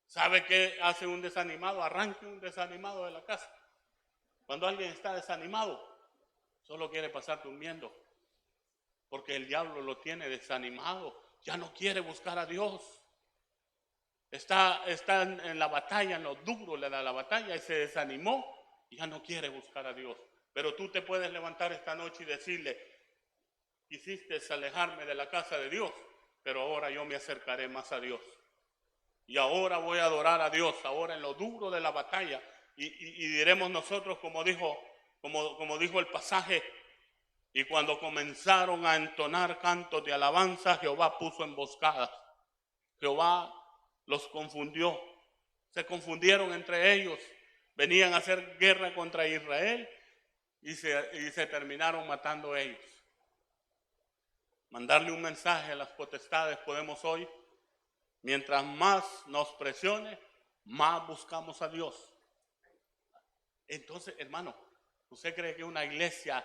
¿Sabe qué hace un desanimado? Arranque un desanimado de la casa. Cuando alguien está desanimado, solo quiere pasar durmiendo. Porque el diablo lo tiene desanimado. Ya no quiere buscar a Dios. Está en la batalla, en lo duro le da la batalla y se desanimó y ya no quiere buscar a Dios. Pero tú te puedes levantar esta noche y decirle, quisiste alejarme de la casa de Dios, pero ahora yo me acercaré más a Dios. Y ahora voy a adorar a Dios, ahora en lo duro de la batalla. Y diremos nosotros, como dijo el pasaje, y cuando comenzaron a entonar cantos de alabanza, Jehová puso emboscadas. Jehová los confundió. Se confundieron entre ellos. Venían a hacer guerra contra Israel y se terminaron matando ellos. Mandarle un mensaje a las potestades podemos hoy. Mientras más nos presione, más buscamos a Dios. Entonces, hermano, ¿usted cree que una iglesia,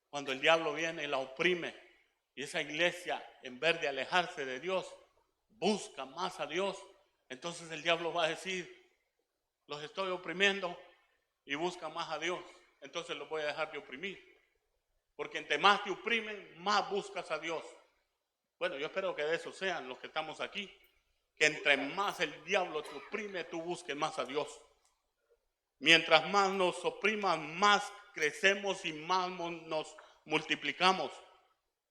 cuando el diablo viene y la oprime, y esa iglesia, en vez de alejarse de Dios, busca más a Dios, entonces el diablo va a decir, los estoy oprimiendo y busca más a Dios, entonces los voy a dejar de oprimir? Porque entre más te oprimen, más buscas a Dios. Bueno, yo espero que de eso sean los que estamos aquí, que entre más el diablo te oprime, tú busques más a Dios. Mientras más nos opriman, más crecemos y más nos multiplicamos.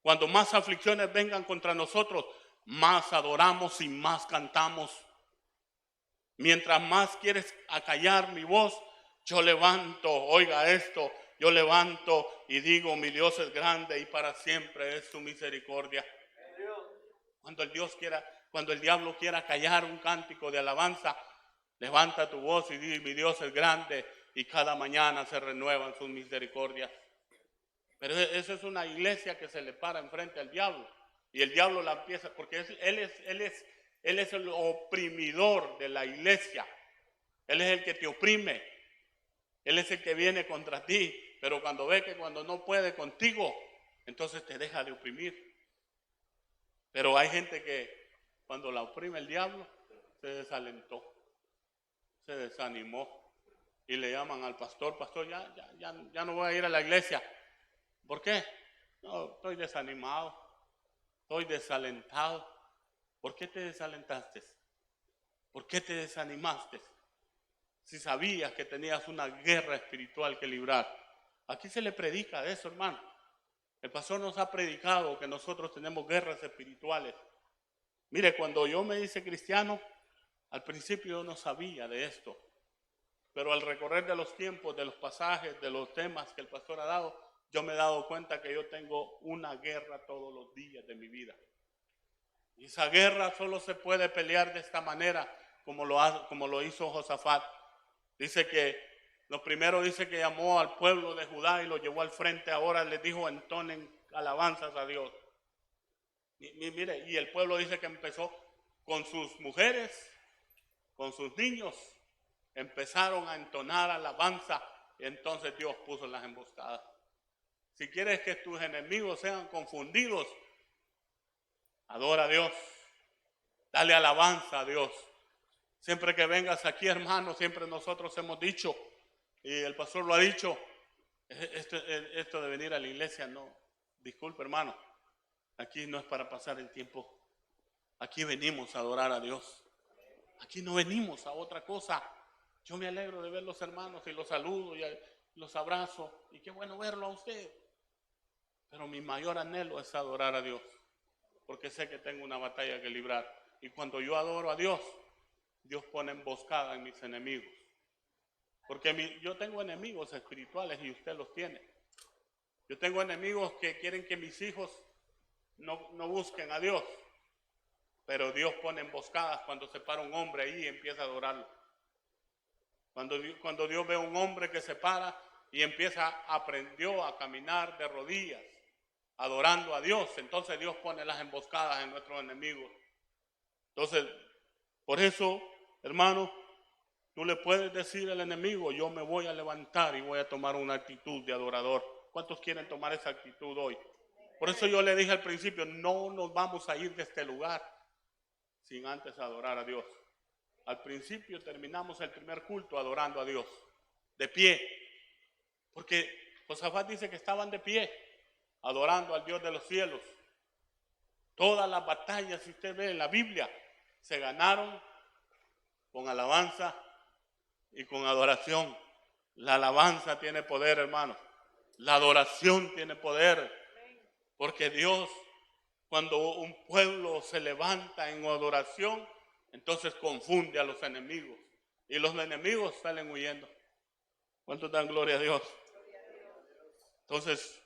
Cuando más aflicciones vengan contra nosotros, más adoramos y más cantamos. Mientras más quieres acallar mi voz, yo levanto, oiga esto, yo levanto y digo, mi Dios es grande y para siempre es su misericordia. Cuando el diablo quiera callar un cántico de alabanza, levanta tu voz y di, mi Dios es grande y cada mañana se renuevan sus misericordias. Pero esa es una iglesia que se le para enfrente al diablo. Y el diablo la empieza, porque él es el oprimidor de la iglesia. Él es el que te oprime. Él es el que viene contra ti. Pero cuando ve que cuando no puede contigo, entonces te deja de oprimir. Pero hay gente que cuando la oprime el diablo, se desalentó, se desanimó y le llaman al pastor, pastor, ya no voy a ir a la iglesia. ¿Por qué? No, estoy desanimado, estoy desalentado. ¿Por qué te desalentaste? ¿Por qué te desanimaste? Si sabías que tenías una guerra espiritual que librar. Aquí se le predica de eso, hermano. El pastor nos ha predicado que nosotros tenemos guerras espirituales. Mire, cuando yo me hice cristiano, al principio yo no sabía de esto. Pero al recorrer de los tiempos, de los pasajes, de los temas que el pastor ha dado, yo me he dado cuenta que yo tengo una guerra todos los días de mi vida. Y esa guerra solo se puede pelear de esta manera, como lo hizo Josafat. Dice que, lo primero dice que llamó al pueblo de Judá y lo llevó al frente. Ahora les dijo, entonen alabanzas a Dios. Mire, y el pueblo dice que empezó con sus mujeres, con sus niños, empezaron a entonar alabanza. Y entonces Dios puso las emboscadas. Si quieres que tus enemigos sean confundidos, adora a Dios, dale alabanza a Dios. Siempre que vengas aquí, hermano, siempre nosotros hemos dicho, y el pastor lo ha dicho, esto de venir a la iglesia, no, disculpe, hermano, aquí no es para pasar el tiempo, aquí venimos a adorar a Dios, aquí no venimos a otra cosa. Yo me alegro de ver los hermanos y los saludo y los abrazo, y qué bueno verlo a usted, pero mi mayor anhelo es adorar a Dios, porque sé que tengo una batalla que librar, y cuando yo adoro a Dios, Dios pone emboscada en mis enemigos. Porque yo tengo enemigos espirituales y usted los tiene. Yo tengo enemigos que quieren que mis hijos no busquen a Dios. Pero Dios pone emboscadas cuando se para un hombre ahí y empieza a adorarlo. Cuando Dios ve a un hombre que se para y aprendió a caminar de rodillas, adorando a Dios, entonces Dios pone las emboscadas en nuestros enemigos. Entonces, por eso, hermano, tú le puedes decir al enemigo, yo me voy a levantar y voy a tomar una actitud de adorador. ¿Cuántos quieren tomar esa actitud hoy? Por eso yo le dije al principio, no nos vamos a ir de este lugar sin antes adorar a Dios. Al principio terminamos el primer culto adorando a Dios, de pie. Porque Josafat dice que estaban de pie, adorando al Dios de los cielos. Todas las batallas, si usted ve en la Biblia, se ganaron con alabanza y con adoración. La alabanza tiene poder, hermano. La adoración tiene poder. Porque Dios, cuando un pueblo se levanta en adoración, entonces confunde a los enemigos. Y los enemigos salen huyendo. ¿Cuántos dan gloria a Dios? Entonces,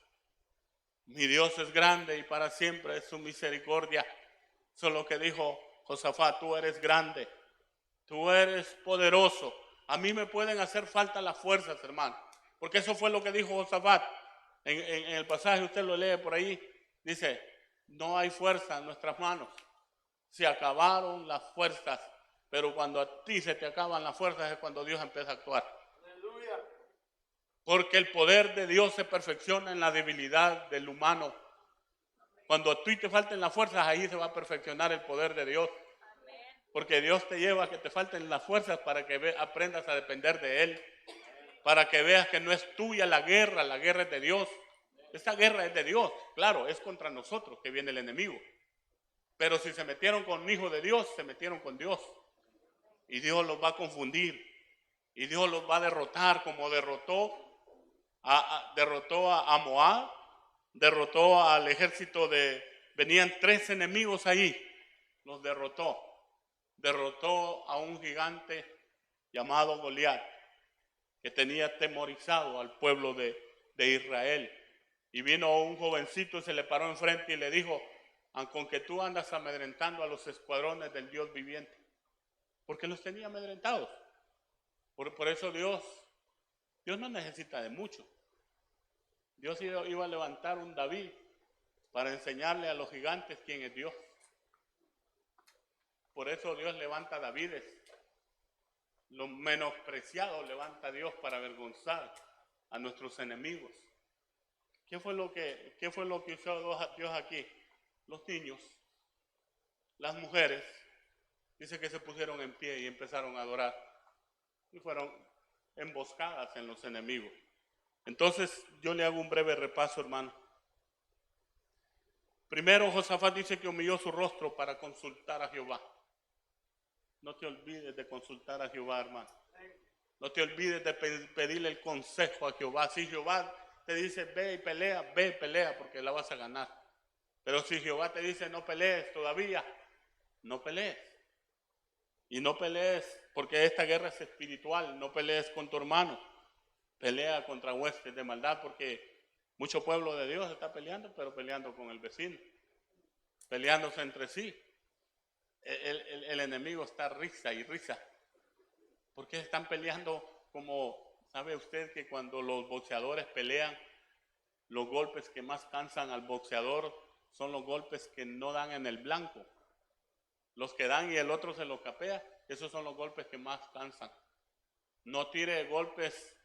mi Dios es grande y para siempre es su misericordia. Eso es lo que dijo Josafat, tú eres grande, tú eres poderoso. A mí me pueden hacer falta las fuerzas, hermano. Porque eso fue lo que dijo Josafat. En el pasaje, usted lo lee por ahí, dice, no hay fuerza en nuestras manos. Se acabaron las fuerzas. Pero cuando a ti se te acaban las fuerzas es cuando Dios empieza a actuar. Porque el poder de Dios se perfecciona en la debilidad del humano. Cuando a ti te falten las fuerzas, ahí se va a perfeccionar el poder de Dios. Porque Dios te lleva a que te falten las fuerzas para que aprendas a depender de Él. Para que veas que no es tuya la guerra es de Dios. Esta guerra es de Dios. Claro, es contra nosotros que viene el enemigo. Pero si se metieron con hijo de Dios, se metieron con Dios. Y Dios los va a confundir. Y Dios los va a derrotar como derrotó a Moab, derrotó al ejército venían 3 enemigos ahí, los derrotó a un gigante llamado Goliat, que tenía atemorizado al pueblo de Israel, y vino un jovencito y se le paró enfrente y le dijo, con que tú andas amedrentando a los escuadrones del Dios viviente, porque los tenía amedrentados. Por eso Dios no necesita de mucho. Dios iba a levantar un David para enseñarle a los gigantes quién es Dios. Por eso Dios levanta a Davides. Los menospreciados levanta a Dios para avergonzar a nuestros enemigos. ¿Qué fue lo que usó Dios aquí? Los niños, las mujeres. dice que se pusieron en pie y empezaron a adorar. Y fueron emboscadas en los enemigos. Entonces, yo le hago un breve repaso, hermano. Primero, Josafat dice que humilló su rostro para consultar a Jehová. No te olvides de consultar a Jehová, hermano. No te olvides de pedirle el consejo a Jehová. Si Jehová te dice, ve y pelea porque la vas a ganar. Pero si Jehová te dice, no pelees todavía, no pelees. Y no pelees porque esta guerra es espiritual. No pelees con tu hermano. Pelea contra huestes de maldad porque mucho pueblo de Dios está peleando, pero peleando con el vecino. Peleándose entre sí. El enemigo está risa y risa. Porque están peleando como, ¿sabe usted que cuando los boxeadores pelean, los golpes que más cansan al boxeador son los golpes que no dan en el blanco? Los que dan y el otro se lo capea, esos son los golpes que más cansan. No tire golpes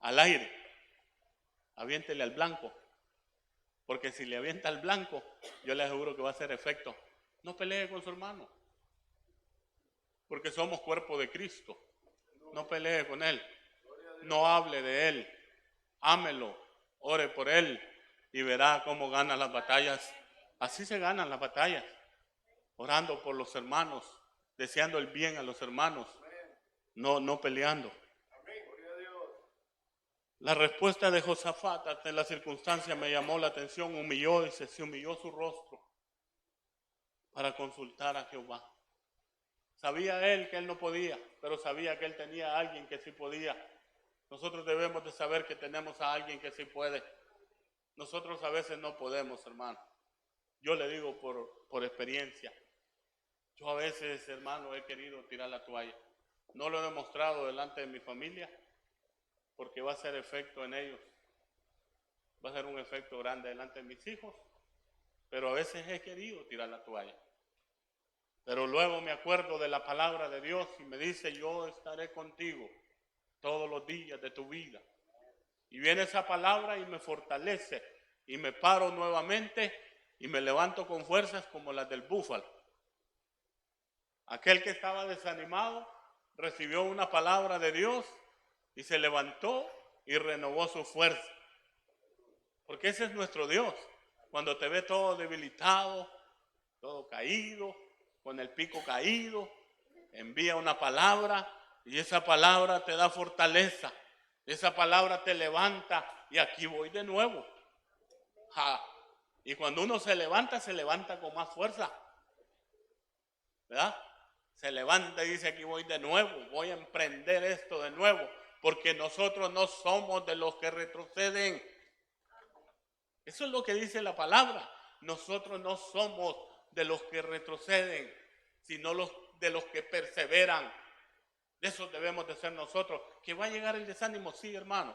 al aire, aviéntele al blanco. Porque si le avienta al blanco, yo le aseguro que va a hacer efecto. No pelee con su hermano. Porque somos cuerpo de Cristo. No pelee con él. No hable de él. Ámelo. Ore por él. Y verá cómo gana las batallas. Así se ganan las batallas. Orando por los hermanos. Deseando el bien a los hermanos. No peleando. La respuesta de Josafat ante la circunstancia me llamó la atención. Se humilló su rostro para consultar a Jehová. Sabía él que él no podía, pero sabía que él tenía a alguien que sí podía. Nosotros debemos de saber que tenemos a alguien que sí puede. Nosotros a veces no podemos, hermano. Yo le digo por experiencia. Yo a veces, hermano, he querido tirar la toalla. No lo he demostrado delante de mi familia, porque va a hacer efecto en ellos. Va a ser un efecto grande delante de mis hijos. Pero a veces he querido tirar la toalla. Pero luego me acuerdo de la palabra de Dios y me dice, yo estaré contigo todos los días de tu vida. Y viene esa palabra y me fortalece. Y me paro nuevamente y me levanto con fuerzas como las del búfalo. Aquel que estaba desanimado recibió una palabra de Dios y se levantó y renovó su fuerza. Porque ese es nuestro Dios. Cuando te ve todo debilitado, todo caído, con el pico caído, envía una palabra y esa palabra te da fortaleza. Esa palabra te levanta y aquí voy de nuevo. Y cuando uno se levanta con más fuerza. ¿Verdad? Se levanta y dice, aquí voy de nuevo, voy a emprender esto de nuevo, porque nosotros no somos de los que retroceden. Eso es lo que dice la palabra. Nosotros no somos de los que retroceden, sino de los que perseveran. De eso debemos de ser nosotros. Que va a llegar el desánimo, sí, hermano,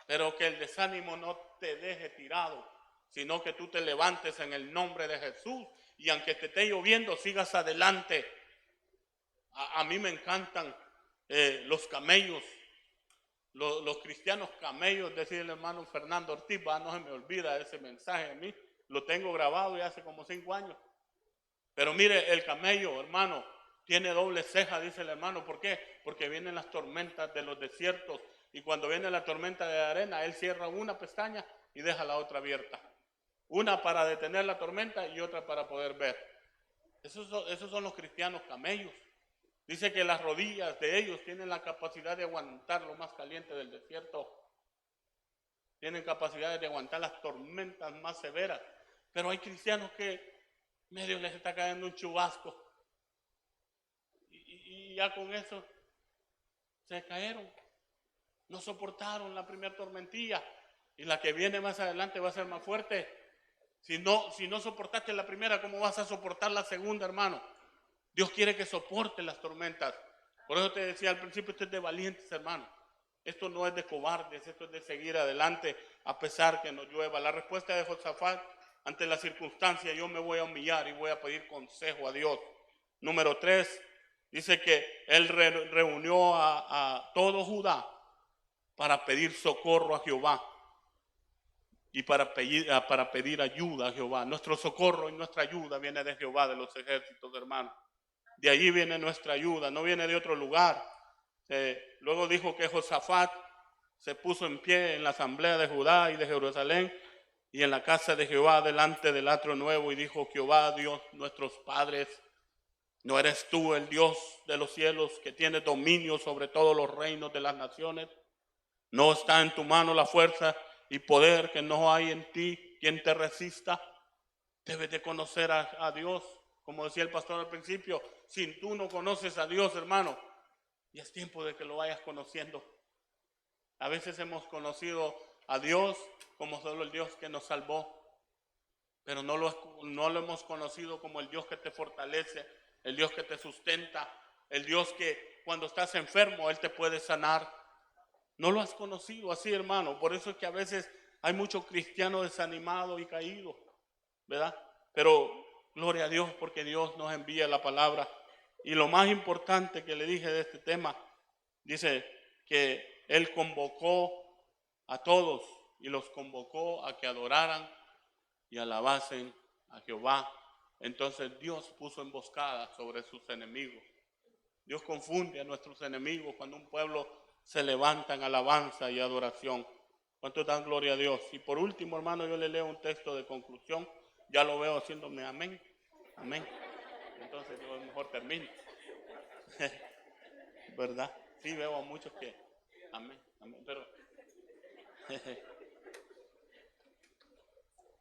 pero que el desánimo no te deje tirado, sino que tú te levantes en el nombre de Jesús y aunque te esté lloviendo, sigas adelante. A mí me encantan los camellos, los cristianos camellos, decía el hermano Fernando Ortiz, no se me olvida ese mensaje a mí, lo tengo grabado ya hace como 5 años. Pero mire, el camello, hermano, tiene doble ceja, dice el hermano. ¿Por qué? Porque vienen las tormentas de los desiertos y cuando viene la tormenta de arena, él cierra una pestaña y deja la otra abierta. Una para detener la tormenta y otra para poder ver. Esos son los cristianos camellos. Dice que las rodillas de ellos tienen la capacidad de aguantar lo más caliente del desierto. Tienen capacidad de aguantar las tormentas más severas. Pero hay cristianos que medio les está cayendo un chubasco. Y ya con eso se cayeron. No soportaron la primera tormentilla. Y la que viene más adelante va a ser más fuerte. Si no soportaste la primera, ¿cómo vas a soportar la segunda, hermano? Dios quiere que soporte las tormentas. Por eso te decía al principio, esto es de valientes, hermano. Esto no es de cobardes, esto es de seguir adelante a pesar que nos llueva. La respuesta de Josafat ante la circunstancia, yo me voy a humillar y voy a pedir consejo a Dios. Número 3, dice que él reunió a todo Judá para pedir socorro a Jehová. Y para pedir ayuda a Jehová. Nuestro socorro y nuestra ayuda viene de Jehová de los ejércitos, hermanos. De allí viene nuestra ayuda, no viene de otro lugar. Luego dijo que Josafat se puso en pie en la asamblea de Judá y de Jerusalén y en la casa de Jehová delante del atrio nuevo y dijo: Jehová, Dios nuestros padres, ¿no eres tú el Dios de los cielos que tiene dominio sobre todos los reinos de las naciones? ¿No está en tu mano la fuerza y poder, que no hay en ti quien te resista? Debes de conocer a Dios, como decía el pastor al principio. Si tú no conoces a Dios, hermano, y es tiempo de que lo vayas conociendo. A veces hemos conocido a Dios como solo el Dios que nos salvó, pero no lo hemos conocido como el Dios que te fortalece, el Dios que te sustenta, el Dios que cuando estás enfermo Él te puede sanar. No lo has conocido así, hermano. Por eso es que a veces hay muchos cristianos desanimados y caídos, ¿verdad? Pero gloria a Dios, porque Dios nos envía la palabra. Y lo más importante que le dije de este tema, dice que Él convocó a todos y los convocó a que adoraran y alabasen a Jehová. Entonces Dios puso emboscadas sobre sus enemigos. Dios confunde a nuestros enemigos cuando un pueblo se levanta en alabanza y adoración. ¿Cuánto dan gloria a Dios? Y por último, hermano, yo le leo un texto de conclusión. Ya lo veo haciéndome amén, amén. Entonces yo mejor termino. ¿Verdad? Sí, veo a muchos que amén, amén. Pero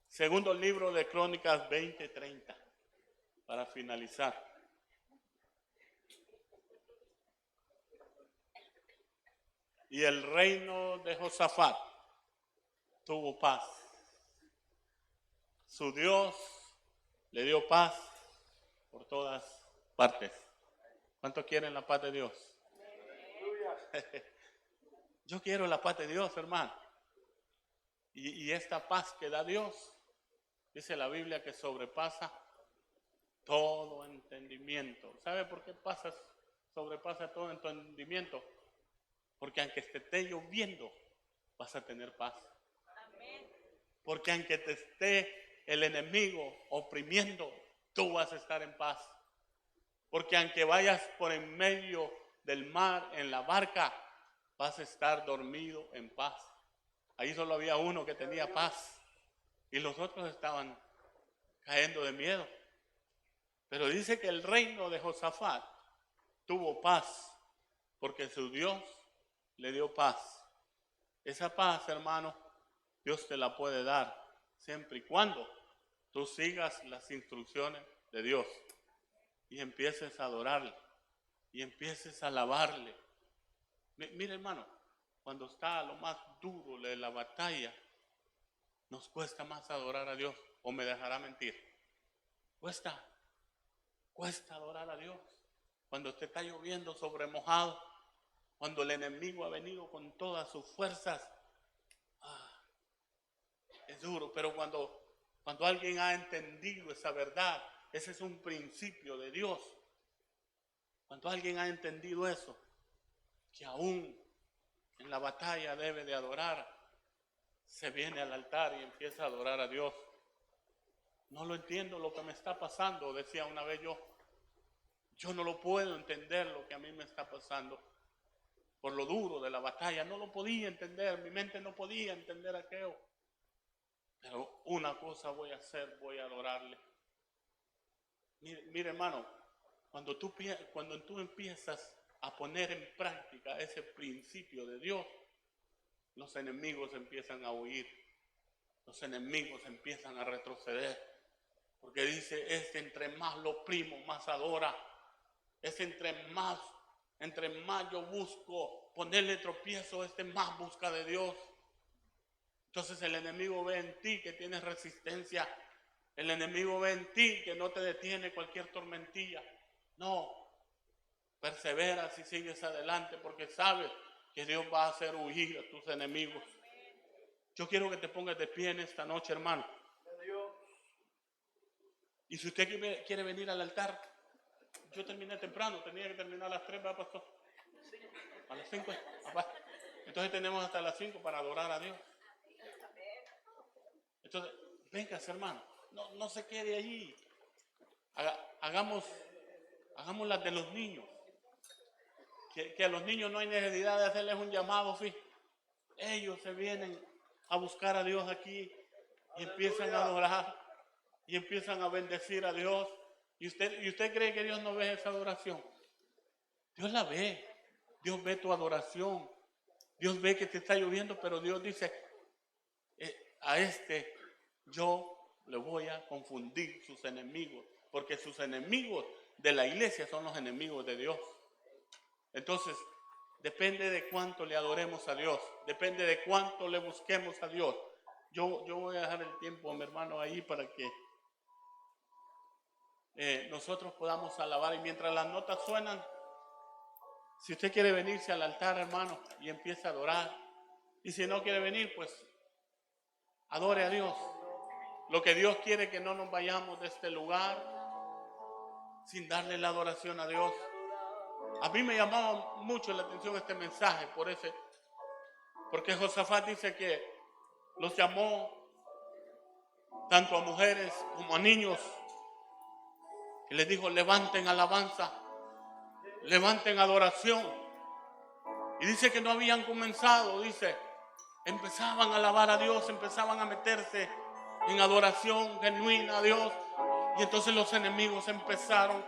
segundo libro de Crónicas 20:30, para finalizar. Y el reino de Josafat tuvo paz. Su Dios le dio paz por todas partes. ¿Cuántos quieren la paz de Dios? Yo quiero la paz de Dios, hermano. Y esta paz que da Dios, dice la Biblia, que sobrepasa todo entendimiento. ¿Sabe por qué sobrepasa todo entendimiento? Porque aunque te esté lloviendo, vas a tener paz. Porque aunque te esté el enemigo oprimiendo, tú vas a estar en paz. Porque aunque vayas por en medio del mar en la barca, vas a estar dormido en paz. Ahí solo había uno que tenía paz y los otros estaban cayendo de miedo. Pero dice que el reino de Josafat tuvo paz porque su Dios le dio paz. Esa paz, hermano, Dios te la puede dar siempre y cuando tú sigas las instrucciones de Dios y empieces a adorarle y empieces a alabarle. Mire, hermano, cuando está lo más duro de la batalla, nos cuesta más adorar a Dios, o me dejará mentir. Cuesta adorar a Dios. Cuando te está lloviendo sobre mojado, cuando el enemigo ha venido con todas sus fuerzas, es duro. Pero cuando alguien ha entendido esa verdad, ese es un principio de Dios. Cuando alguien ha entendido eso, que aún en la batalla debe de adorar, se viene al altar y empieza a adorar a Dios. No lo entiendo lo que me está pasando, decía una vez yo. Yo no lo puedo entender lo que a mí me está pasando. Por lo duro de la batalla, no lo podía entender, mi mente no podía entender aquello. Pero una cosa voy a hacer, voy a adorarle. Mire, hermano, cuando tú empiezas a poner en práctica ese principio de Dios, los enemigos empiezan a huir, los enemigos empiezan a retroceder, porque dice, entre más lo oprimo, más adora, entre más yo busco ponerle tropiezo, más busca de Dios. Entonces el enemigo ve en ti que tienes resistencia, el enemigo ve en ti que no te detiene cualquier tormentilla. No, perseveras y sigues adelante porque sabes que Dios va a hacer huir a tus enemigos. Yo quiero que te pongas de pie en esta noche, hermano. Y si usted quiere venir al altar, yo terminé temprano, tenía que terminar a las 3, ¿verdad, pastor? A las 5. Entonces tenemos hasta las 5 para adorar a Dios. Entonces, véngase, hermano, no se quede allí. Hagamos Hagamos las de los niños. Que a los niños no hay necesidad de hacerles un llamado, ¿sí? Ellos se vienen a buscar a Dios aquí y empiezan a adorar y empiezan a bendecir a Dios. ¿Y usted cree que Dios no ve esa adoración? Dios la ve. Dios ve tu adoración. Dios ve que te está lloviendo, pero Dios dice, a yo le voy a confundir sus enemigos, porque sus enemigos de la iglesia son los enemigos de Dios. Entonces, depende de cuánto le adoremos a Dios, depende de cuánto le busquemos a Dios. Yo voy a dejar el tiempo a mi hermano ahí para que nosotros podamos alabar. Y mientras las notas suenan, si usted quiere venirse al altar, hermano, y empieza a adorar. Y si no quiere venir, pues adore a Dios. Lo que Dios quiere, que no nos vayamos de este lugar sin darle la adoración a Dios. A mí me llamaba mucho la atención este mensaje, porque Josafat dice que los llamó tanto a mujeres como a niños, y les dijo: levanten alabanza, levanten adoración. Y dice que no habían comenzado, dice, empezaban a alabar a Dios, empezaban a meterse en adoración genuina a Dios. Y entonces los enemigos empezaron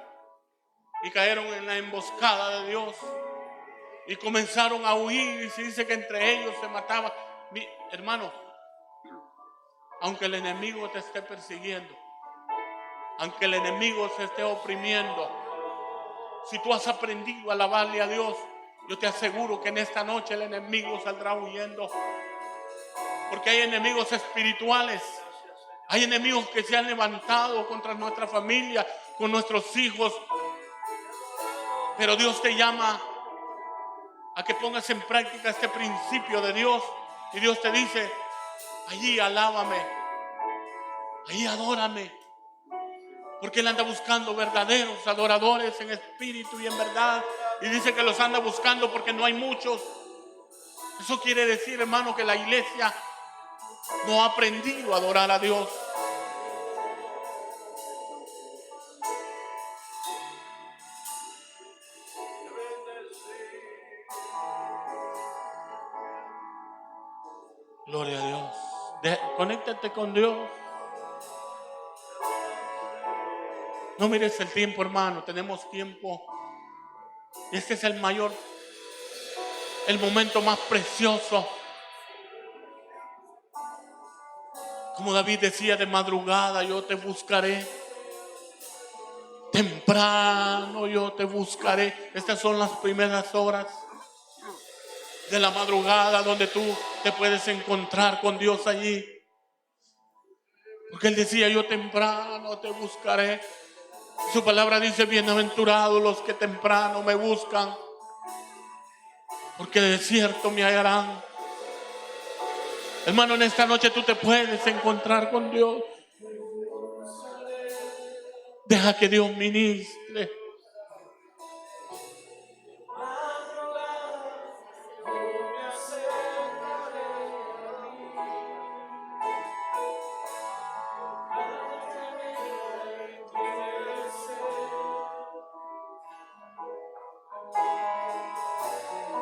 y cayeron en la emboscada de Dios y comenzaron a huir. Y se dice que entre ellos se mataban. Hermano, aunque el enemigo te esté persiguiendo, aunque el enemigo se esté oprimiendo, si tú has aprendido a alabarle a Dios, yo te aseguro que en esta noche el enemigo saldrá huyendo. Porque hay enemigos espirituales, hay enemigos que se han levantado contra nuestra familia, con nuestros hijos. Pero Dios te llama a que pongas en práctica este principio de Dios. Y Dios te dice: allí alábame, allí adórame. Porque Él anda buscando verdaderos adoradores en espíritu y en verdad. Y dice que los anda buscando porque no hay muchos. Eso quiere decir, hermano, que la iglesia no ha aprendido a adorar a Dios. Gloria a Dios. Conéctate con Dios. No mires el tiempo, hermano. Tenemos tiempo. Y este es el momento más precioso. Como David decía: de madrugada yo te buscaré, temprano yo te buscaré. Estas son las primeras horas de la madrugada donde tú te puedes encontrar con Dios allí. Porque Él decía: yo temprano te buscaré. Su palabra dice: bienaventurados los que temprano me buscan, porque de cierto me hallarán. Hermano, en esta noche tú te puedes encontrar con Dios. Deja que Dios ministre.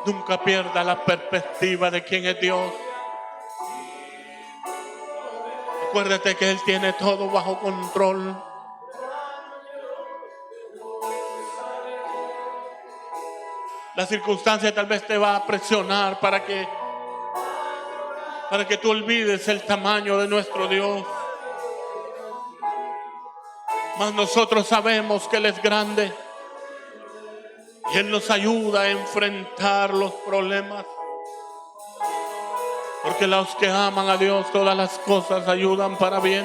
Nunca pierda la perspectiva de quién es Dios. Acuérdate que Él tiene todo bajo control. La circunstancia tal vez te va a presionar para que tú olvides el tamaño de nuestro Dios. Mas nosotros sabemos que Él es grande y Él nos ayuda a enfrentar los problemas. Porque los que aman a Dios, todas las cosas ayudan para bien.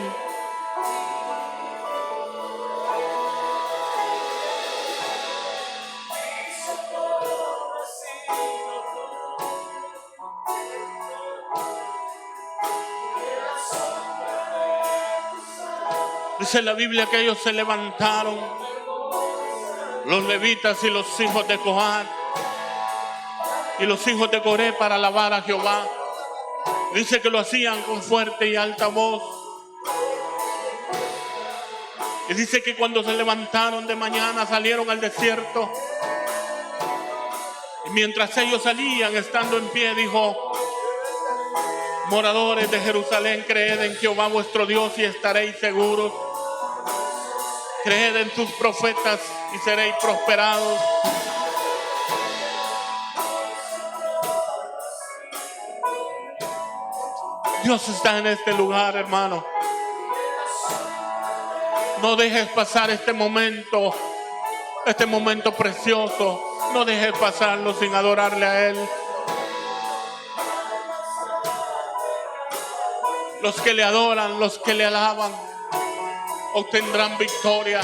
Dice la Biblia que ellos se levantaron, los levitas y los hijos de Coat y los hijos de Coré, para alabar a Jehová. Dice que lo hacían con fuerte y alta voz. Y dice que cuando se levantaron de mañana salieron al desierto. Y mientras ellos salían, estando en pie, dijo: moradores de Jerusalén, creed en Jehová vuestro Dios y estaréis seguros. Creed en sus profetas y seréis prosperados. Dios está en este lugar, hermano. No dejes pasar este momento precioso. No dejes pasarlo sin adorarle a Él. Los que le adoran, los que le alaban, obtendrán victoria.